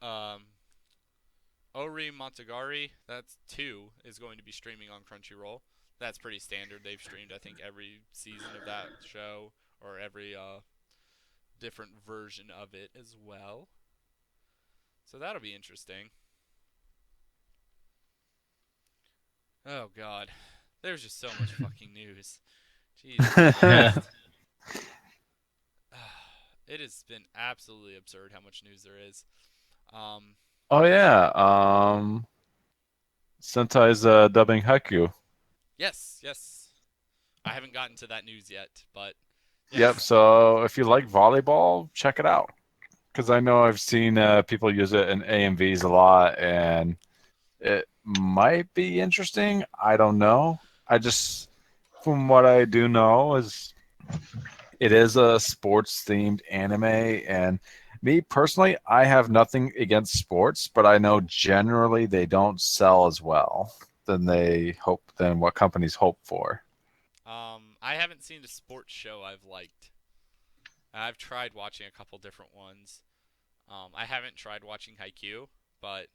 then um, Ori Montagari, that's 2, is going to be streaming on Crunchyroll. That's pretty standard. They've streamed, I think, every season of that show, or every different version of it as well. So that'll be interesting. Oh, God. There's just so much fucking news. Jesus Yeah. Christ. It has been absolutely absurd how much news there is. Um, Oh yeah. Sentai's dubbing Haiku. yes, yes. I haven't gotten to that news yet, but Yep. yes. So if you like volleyball, check it out. Because I know I've seen people use it in AMVs a lot, and it might be interesting. I don't know. I just, from what I do know, is it is a sports themed anime, and me personally, I have nothing against sports, but I know generally they don't sell as well than what companies hope for. I haven't seen a sports show I've liked. I've tried watching a couple different ones. I haven't tried watching Haikyuu, but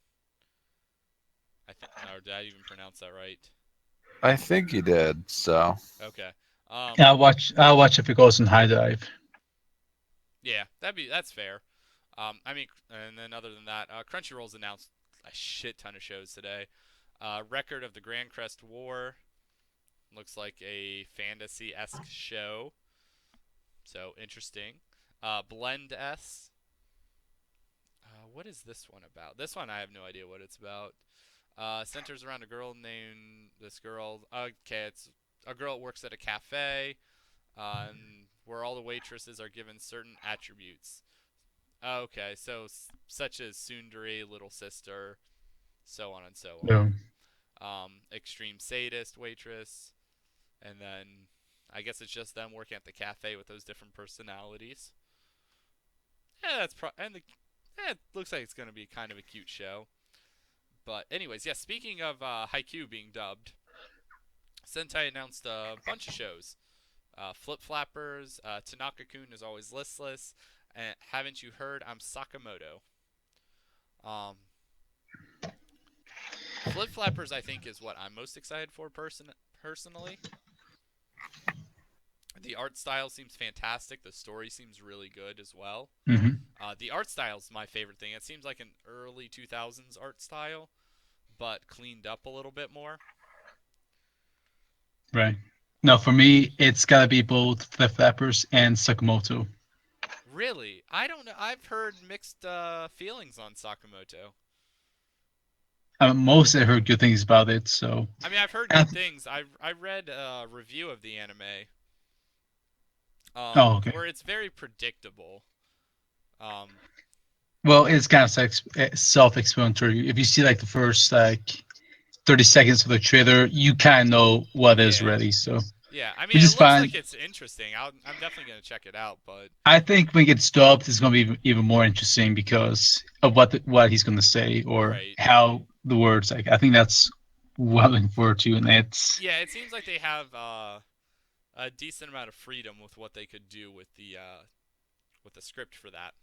I think, or did I even pronounce that right? I think you did. So Okay. I'll watch if it goes in high dive. Yeah, that's fair. I mean, and then other than that, Crunchyroll's announced a shit ton of shows today. Record of the Grand Crest War looks like a fantasy-esque show, so interesting. Blend S. What is this one about? This one I have no idea what it's about. Centers around a girl named this girl. Okay, it's a girl that works at a cafe, where all the waitresses are given certain attributes. Okay, so such as Sundari, little sister, so on and so Yeah. on. Extreme sadist waitress, and then I guess it's just them working at the cafe with those different personalities. Yeah, it looks like it's gonna be kind of a cute show. But anyways, yeah. Speaking of Haikyuu being dubbed, Sentai announced a bunch of shows. Flip Flappers, Tanaka-kun is always listless, and haven't you heard? I'm Sakamoto. Um, Flip Flappers, I think, is what I'm most excited for personally. The art style seems fantastic. The story seems really good as well. Hmm. The art style is my favorite thing. It seems like an early 2000s art style, but cleaned up a little bit more. Right. No, for Um, me, it's gotta be both Flip Flappers and Sakamoto. really, I don't know. I've heard mixed feelings on Sakamoto. Most I heard good things about it, so I mean, I've heard uh, good things. I read a review of the anime, oh, okay. where it's very predictable. Um, Well, it's kind of self-explanatory. If you see like the first like 30 seconds of the trailer, you kind of know what is yeah, ready. So, yeah. I mean, which it is looks fine. like it's interesting. I'm definitely gonna check it out. But I think when it gets dubbed, it's going to be even more interesting because of what he's going to say or right, how the words. Like, I think that's what I'm looking forward to, and it's yeah. It seems like they have a decent amount of freedom with what they could do with the script for that.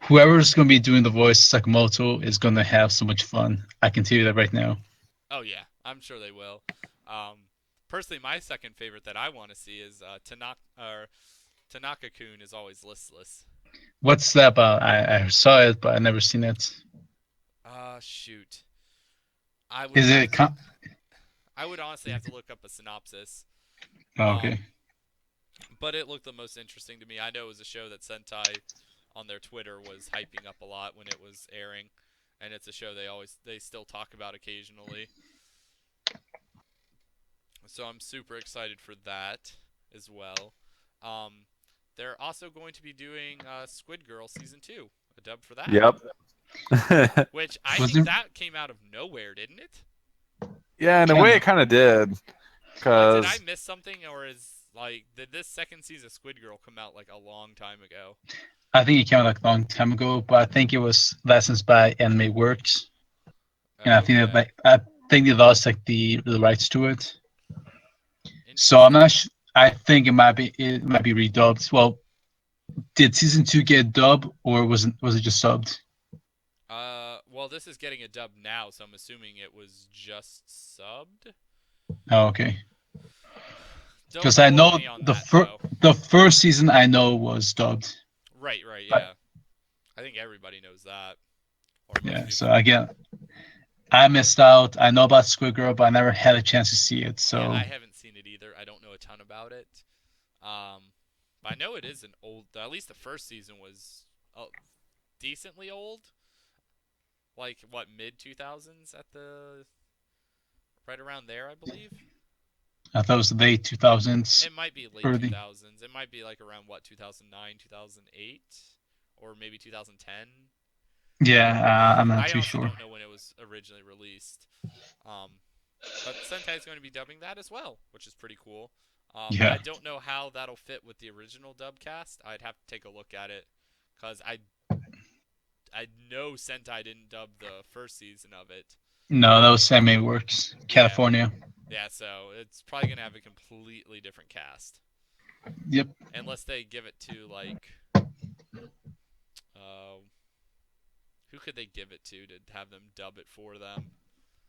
whoever's going to be doing the voice Sakamoto is going to have so much fun. I can tell you that right now. Oh yeah, I'm sure they will. Um, personally, my second favorite that I want to see is Tanaka-kun is always listless. What's that about? I saw it, but I never seen it. Shoot. I would Is have it? to. I would honestly have to look up a synopsis. Oh, okay. Um, but it looked the most interesting to me. I know it was a show that Sentai on their Twitter was hyping up a lot when it was airing, and it's a show they still talk about occasionally. So I'm super excited for that as well. Um, they're also going to be doing Squid Girl season 2, a dub for that, yep. which I Was think there? that came out of nowhere, didn't it? Yeah, in a way, Kind it kind of did. Did I Because miss something, or did this second season of Squid Girl come out like a long time ago? I think it came out like a long time ago, but I think it was licensed by Anime Works, and Okay, I think they lost like the rights to it. So I'm not. interesting. I think it might be redubbed. Well, did season two get dubbed or was it just subbed? Well, this is getting a dub now, so I'm assuming it was just subbed. Oh, okay. Don't Because I quote know me on the that though. the first season I know was dubbed, Right, right, but yeah. I think everybody knows that, or most yeah. people So do. again, I missed out. I know about Squid Girl, but I never had a chance to see it. Yeah, So I haven't seen it either. I don't know a ton about it. But I know it is an old. At least the first season was decently old. Like what, mid 2000s at the right around there, I believe. I thought it was the late 2000s, It might be late early. 2000s. It might be like around what, 2009, 2008, or maybe 2010. Yeah, I'm not I too honestly sure. don't know when it was originally released. Um, but Sentai is going to be dubbing that as well, which is pretty cool. I Yeah, don't know how that'll fit with the original dub cast. I'd have to take a look at it because I know Sentai didn't dub the first season of it. no, that was Anime Works, Yeah, California. yeah. So it's probably gonna have a completely different cast Yep, unless they give it to like, uh, who could they give it to have them dub it for them?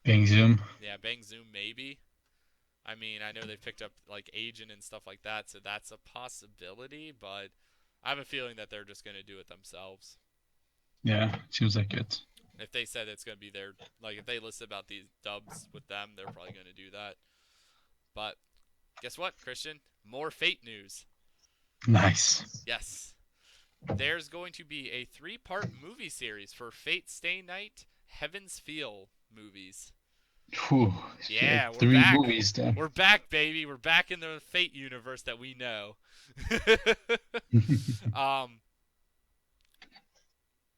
Bang Zoom. Yeah, Bang Zoom maybe. I mean, I know they've picked up like Agent and stuff like that, so that's a possibility. But I have a feeling that they're just gonna do it themselves. Yeah, seems like it. If they said it's gonna be their, like, if they listed about these dubs with them, they're probably gonna do that. But guess what, Christian? More Fate news. Nice. Yes, there's going to be a three-part movie series for Fate Stay Night Heaven's Feel movies. Whew, shit. Yeah, we're Three back. movies then. We're back, baby. We're back in the Fate universe that we know. um,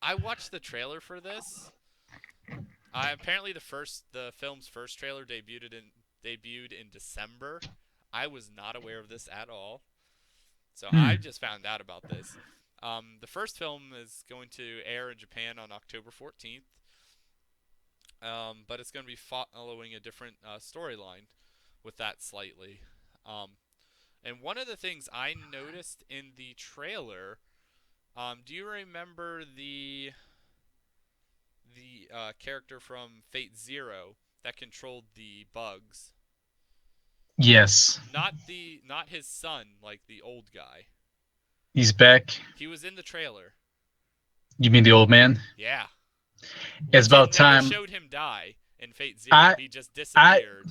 I watched the trailer for this. Apparently the film's first trailer debuted in December. I was not aware of this at all, so I Hmm. just found out about this. The first film is going to air in Japan on October 14th, but it's going to be following a different storyline with that slightly. Um, and one of the things I noticed in the trailer, do you remember the character from Fate Zero that controlled the bugs? Yes, Not his son, like the old guy. he's back. He was in the trailer. You mean the old man? Yeah, It's which it about never time. showed him die in Fate Zero. I, He just I, disappeared.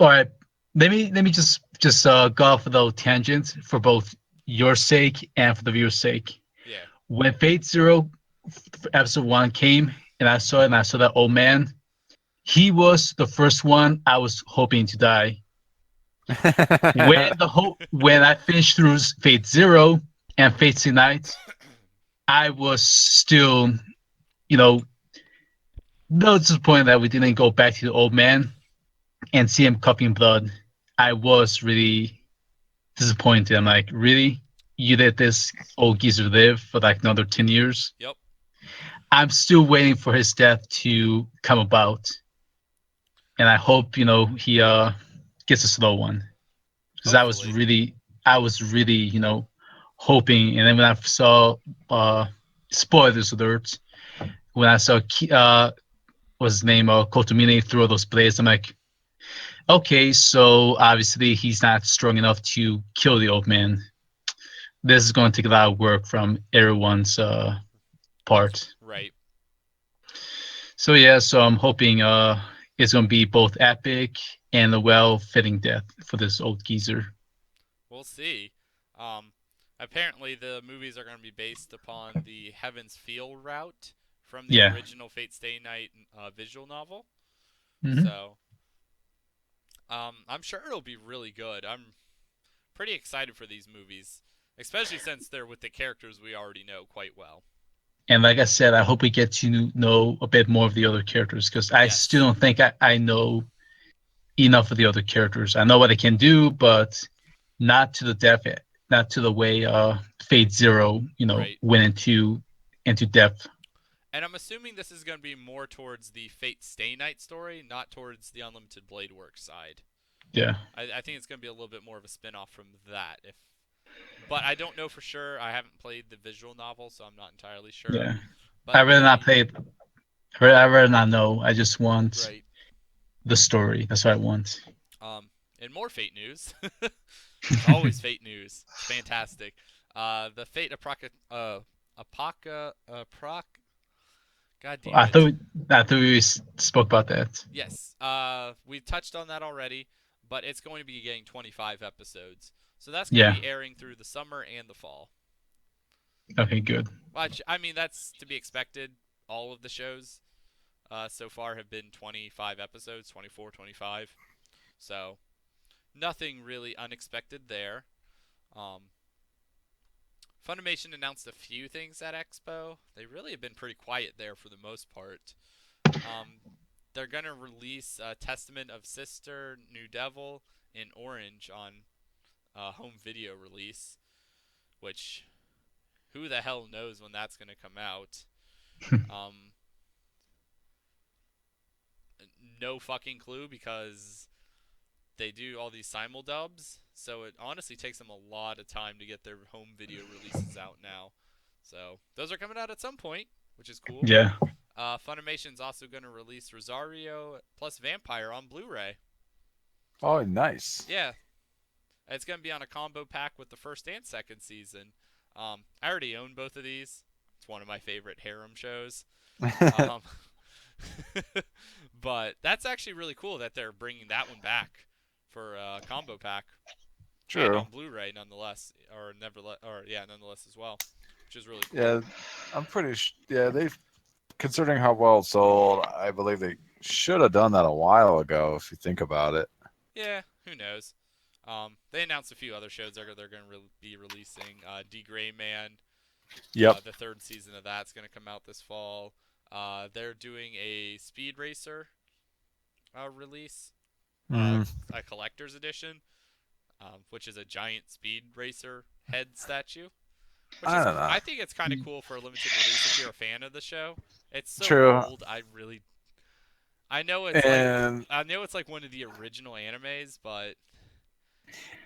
all right. Let me just go off a little tangent for both your sake and for the viewer's sake. Yeah. When Fate Zero episode one came and I saw it and I saw that old man, he was the first one I was hoping to die. When I finished through Fate Zero and Fate Night, I was still, you know, no disappointed that we didn't go back to the old man and see him cupping blood. I was really disappointed. I'm like, really? You let this old geezer live for like another 10 years? Yep. I'm still waiting for his death to come about. And I hope, he gets a slow one. Because Hopefully. I was really, hoping. And then when I saw, spoilers alert, when I saw, what's his name, Kotomine throw those blades, I'm like, okay, so obviously he's not strong enough to kill the old man. This is going to take a lot of work from everyone's part. Right. So yeah, so I'm hoping it's going to be both epic and a well-fitting death for this old geezer. We'll see. Um, Apparently the movies are going to be based upon the Heaven's Feel route from the Yeah. original Fate Stay Night visual novel. Mm-hmm. So, I'm sure it'll be really good. I'm pretty excited for these movies, especially since they're with the characters we already know quite well. And like I said, I hope we get to know a bit more of the other characters because I still Yes. don't think I know enough of the other characters. I know what they can do, but not to the depth, not to the way Fate Zero, Right. went into depth. And I'm assuming this is going to be more towards the Fate Stay Night story, not towards the Unlimited Blade Works side. Yeah. I think it's going to be a little bit more of a spin-off from that. But I don't know for sure. I haven't played the visual novel, so I'm not entirely sure. Yeah. I But rather yeah, not play it. I rather not know. I just want right. the story. That's what I want. In more Fate news, there's always Fate news. It's fantastic. The Fate Apoca, Apoca, Proc. God damn I it. thought I thought we spoke about that. Yes, we touched on that already, but it's going to be getting 25 episodes. So that's going to Yeah. be airing through the summer and the fall. Okay. Good. Which, I mean, that's to be expected. All of the shows so far have been 25 episodes, 24, 25. So nothing really unexpected there. Um, Funimation announced a few things at Expo. They really have been pretty quiet there for the most part. Um, they're gonna release Testament of Sister, New Devil, in Orange on home video release. Which who the hell knows when that's gonna come out? Um, no fucking clue because they do all these simuldubs, so it honestly takes them a lot of time to get their home video releases out now. So those are coming out at some point, which is cool. Yeah. Funimation's also going to release Rosario plus Vampire on Blu-ray. Oh, nice. Yeah, it's going to be on a combo pack with the first and second season. I already own both of these. It's one of my favorite harem shows. Um, but that's actually really cool that they're bringing that one back for a combo pack and True. on Blu-ray nonetheless, nonetheless as well, which is really cool. Yeah, I'm pretty. Yeah, they've considering how well it sold. I believe they should have done that a while ago. If you think about it. Yeah, who knows? They announced a few other shows they're going to be releasing. D Gray Man, Yep. the third season of that's going to come out this fall. They're doing a Speed Racer release, uh, Mm, a collector's edition, which is a giant Speed Racer head statue. Which I is, don't know. I think it's kind of cool for a limited release if you're a fan of the show. It's so True. old. And I know it's like one of the original animes, but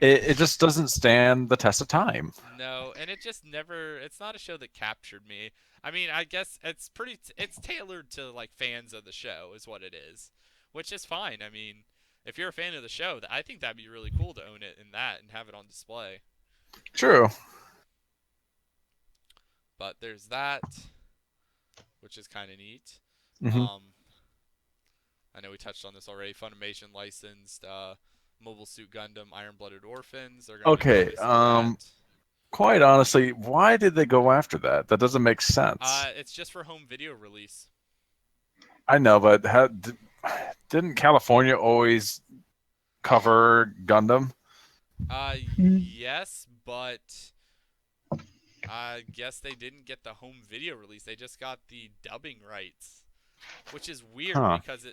it just doesn't stand the test of time. no, and it just never. It's not a show that captured me. I mean, I guess it's tailored to like fans of the show, is what it is, which is fine. I mean, if you're a fan of the show, I think that'd be really cool to own it in that and have it on display. True. But there's that, which is kind of neat. Hmm. Um, I know we touched on this already. Funimation licensed Mobile Suit Gundam Iron Blooded Orphans. They're going to be Okay. releasing that. Quite honestly, why did they go after that? That doesn't make sense. It's just for home video release. I know, but didn't California always cover Gundam? Yes, but I guess they didn't get the home video release. They just got the dubbing rights, which is weird Huh. because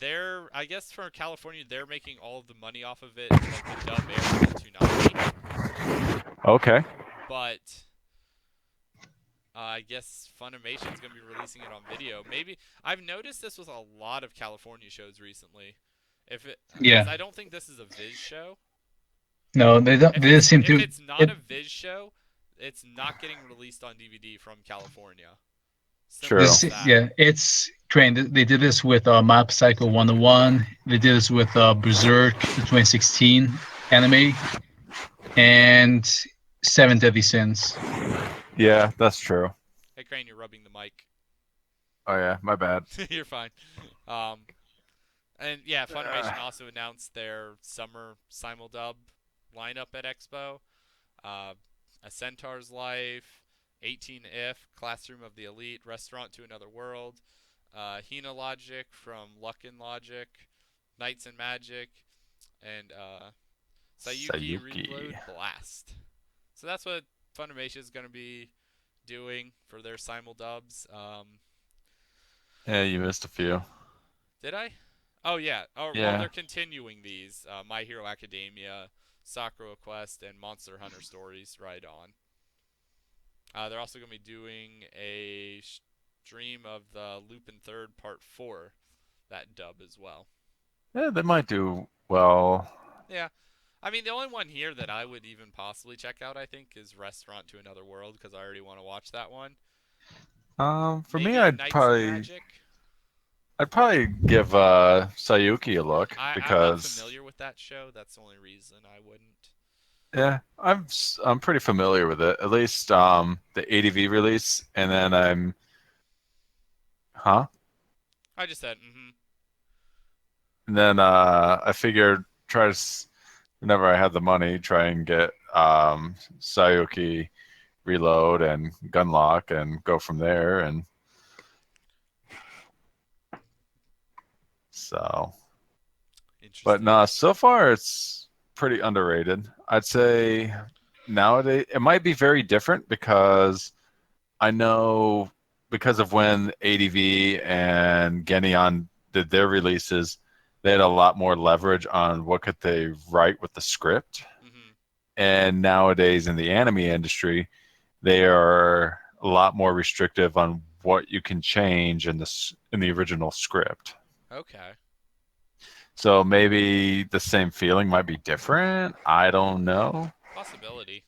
I guess for California they're making all of the money off of it, like the dub airing in Toonami. Okay. But I guess Funimation's gonna be releasing it on video. Maybe I've noticed this with a lot of California shows recently. Because Yeah. I don't think this is a Viz show. No, they don't. They just seem If to. it's not It, a Viz show, it's not getting released on DVD from California. Simple True. this, as that. yeah, it's great. They did this with Mob Psycho 101. They did this with Berserk, the 2016 anime, and Seven Deadly Sins. Yeah, that's true. Hey Crane, you're rubbing the mic. Oh yeah, my bad. You're fine. Um, and yeah, Uh, Funimation also announced their summer simuldub lineup at Expo. Uh, A Centaur's Life, 18 If, Classroom of the Elite, Restaurant to Another World, Hina Logic from Luck and Logic, Knights and Magic, and Sayuki Sayuki. Reload Blast. So that's what Funimation is going to be doing for their simuldubs. Yeah, you missed a few. Did I? Oh yeah. Oh well, Yeah. they're continuing these My Hero Academia, Sakura Quest, and Monster Hunter stories right on. They're also going to be doing a stream of the Lupin Third Part 4, that dub as well. Yeah, they might do well. Yeah. I mean, the only one here that I would even possibly check out, I think, is Restaurant to Another World, because I already want to watch that one. For me, Maybe Knights and Magic. I'd probably give Sayuki a look I'm not because familiar with that show. That's the only reason I wouldn't. yeah, I'm pretty familiar with it. At least the ADV release, and then I'm Huh? I just said, mm-hmm. And then I figured whenever I had the money, try and get Sayuki reload and gunlock and go from there. And so, but Interesting. no, so far it's pretty underrated. I'd say nowadays it might be very different because I know because of when ADV and Geneon did their releases, they had a lot more leverage on what could they write with the script. Mm-hmm. And nowadays in the anime industry, they are a lot more restrictive on what you can change in the original script. Okay. So maybe the same feeling might be different. I don't know. Possibility.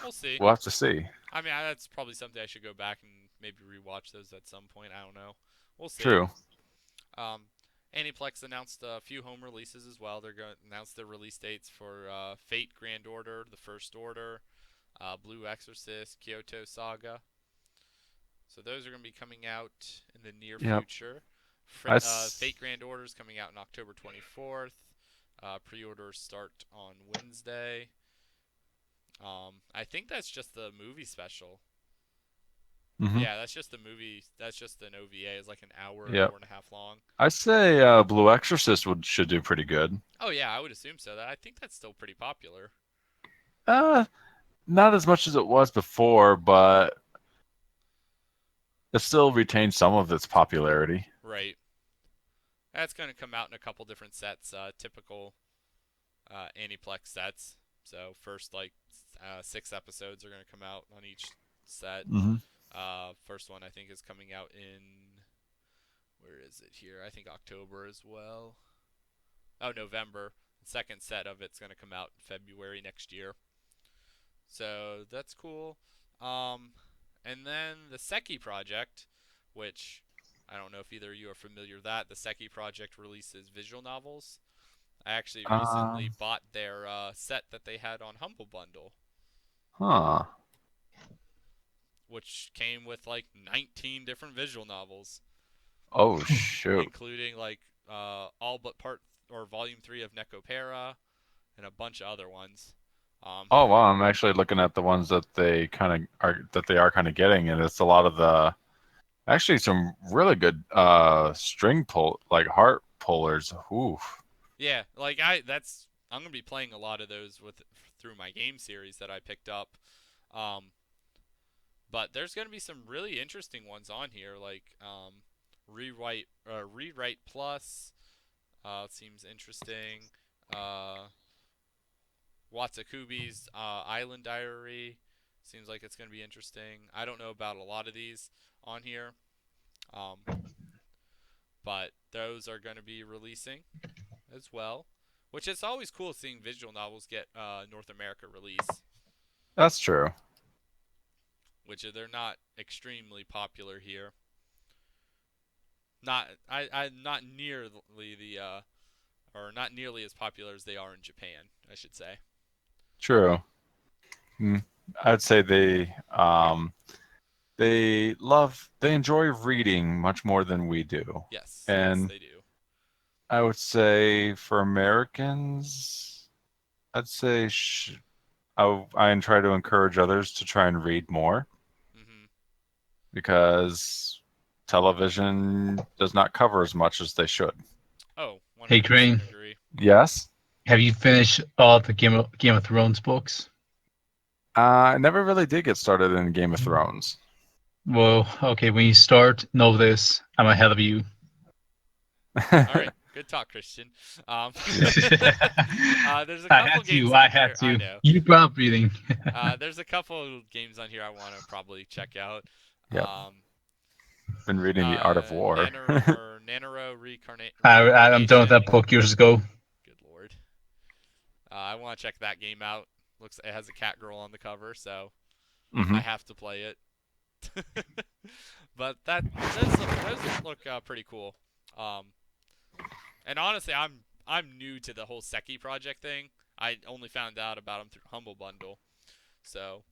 We'll see. We'll have to see. I mean, that's probably something I should go back and maybe rewatch those at some point. I don't know. We'll see. True. Um, Aniplex announced a few home releases as well. They're going to announce their release dates for Fate Grand Order, The First Order, Blue Exorcist, Kyoto Saga. So those are going to be coming out in the near Yep. future. That's Fate Grand Order is coming out on October 24th. Pre-orders start on Wednesday. I think that's just the movie special. hmm Yeah, that's just the movie. That's just an OVA. It's like an Yep. hour and a half long. I say Blue Exorcist should do pretty good. Oh yeah, I would assume so. That I think that's still pretty popular. Uh, Not as much as it was before, but it still retains some of its popularity. Right. That's going to come out in a couple different sets. Typical Aniplex sets. So first, like 6 episodes are going to come out on each set. hmm First one I think is coming out in, where is it here? I think October as well. Oh, November. The second set of it's going to come out in February next year. So that's cool. Um, and then the Seki project, which I don't know if either of you are familiar with that. The Seki project releases visual novels. I actually recently Um, bought their set that they had on Humble Bundle, huh. which came with like 19 different visual novels, Oh shoot. including like all but part or volume 3 of Necopera and a bunch of other ones. Um, Oh wow, I'm actually looking at the ones that they are kind of getting, and it's a lot of the actually some really good string pull like heart pullers. Oof. yeah, I'm gonna be playing a lot of those with through my game series that I picked up. Um, but there's gonna be some really interesting ones on here, like rewrite plus. Seems interesting. Uh, Watsukubi's Island Diary seems like it's gonna be interesting. I don't know about a lot of these on here, um, but those are gonna be releasing as well. Which is always cool seeing visual novels get North America release, That's true. which they're not extremely popular here. Not nearly the or not nearly as popular as they are in Japan, I should say. True. Mm. I'd say they enjoy reading much more than we do. Yes, And they do. I would say for Americans, I'd say I try to encourage others to try and read more Mhm. because television does not cover as much as they should. Oh, Hey, 100% Crane, agree. Yes, have you finished all the Game of Thrones books? I never really did get started in Game of Thrones. Well, okay, when you start, know this. I'm ahead of you. All right, good talk, Christian. Um, Yep. there's a I couple had to. games I on had here. I to. know. You brought up reading. There's a couple games on here I want to probably check out. Yep. Um, Been reading The Art of War. Nanoro I'm done with Reincarnation. that book years ago. Good lord. I want to check that game out. It has a cat girl on the cover, so I hmm have to play it. But those look pretty cool. Um, and honestly, I'm new to the whole Seki project thing. I only found out about them through Humble Bundle. So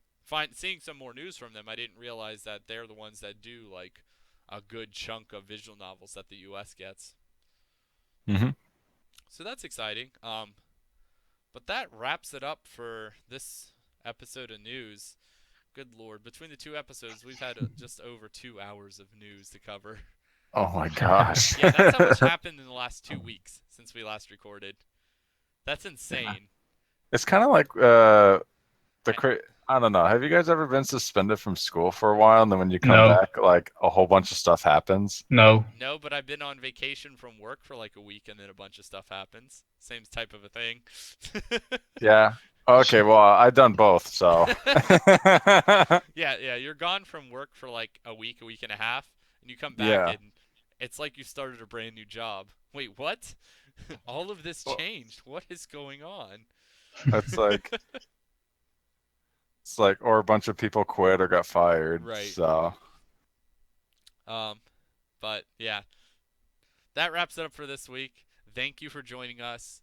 seeing some more news from them, I didn't realize that they're the ones that do like a good chunk of visual novels that the U.S. gets. Hmm. So that's exciting. But that wraps it up for this episode of news. Good lord, between the two episodes, we've had just over 2 hours of news to cover. Oh my gosh. Yeah, that's how much happened in the last 2 weeks since we last recorded. That's Yeah. insane. It's kind of like the I, cra I don't know. Have you guys ever been suspended from school for a while, and then when you come No, back, like a whole bunch of stuff happens? no. no, but I've been on vacation from work for like a week and then a bunch of stuff happens. Same type of a thing. Yeah. Okay, well, I've done both, so. Yeah, yeah, you're gone from work for like a week and a half, and you come back Yeah. and it's like you started a brand new job. Wait, what? All of this Well, changed. What is going on? it's like or a bunch of people quit or got fired. Right. So, Um, but yeah, that wraps it up for this week. Thank you for joining us.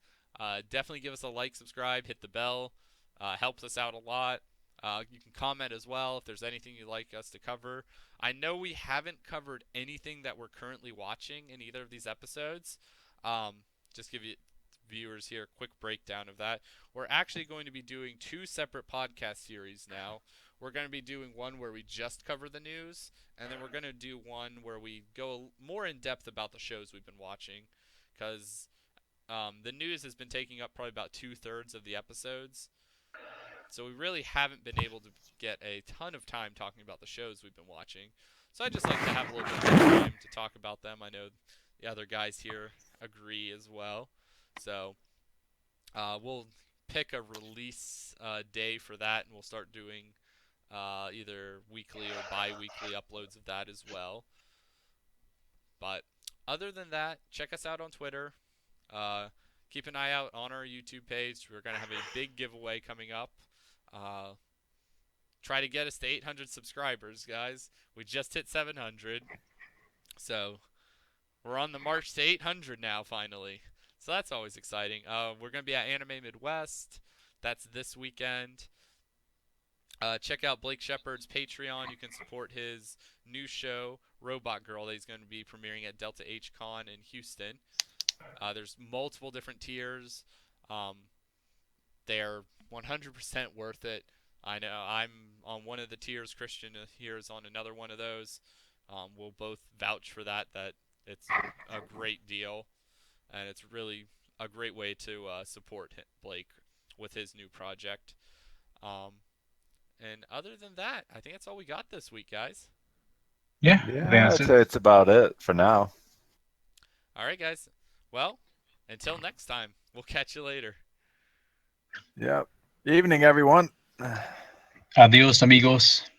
Definitely give us a like, subscribe, hit the bell. Helps us out a lot. You can comment as well if there's anything you'd like us to cover. I know we haven't covered anything that we're currently watching in either of these episodes. Um, just give you viewers here a quick breakdown of that. We're actually going to be doing two separate podcast series now. We're going to be doing one where we just cover the news, and then we're going to do one where we go more in depth about the shows we've been watching, because the news has been taking up probably about 2/3 of the episodes. So we really haven't been able to get a ton of time talking about the shows we've been watching. So I just like to have a little bit more time to talk about them. I know the other guys here agree as well. So we'll pick a release day for that, and we'll start doing either weekly or bi-weekly uploads of that as well. But other than that, check us out on Twitter. Uh, keep an eye out on our YouTube page. We're going to have a big giveaway coming up. Uh, try to get us to 800 subscribers, guys. We just hit 700. So we're on the march to 800 now, finally. So that's always exciting. We're going to be at Anime Midwest. That's this weekend. Check out Blake Shepard's Patreon. You can support his new show, Robot Girl, that he's going to be premiering at Delta H Con in Houston. There's multiple different tiers. Um, they're 100% worth it. I know I'm on one of the tiers. Christian here is on another one of those. We'll both vouch for that. That it's a great deal, and it's really a great way to support Blake with his new project. Um, and other than that, I think that's all we got this week, guys. Yeah, I think yeah, that's I'd it. say it's about it for now. All right, guys. Well, until next time, we'll catch you later. Yep. Evening, everyone. Adios, amigos.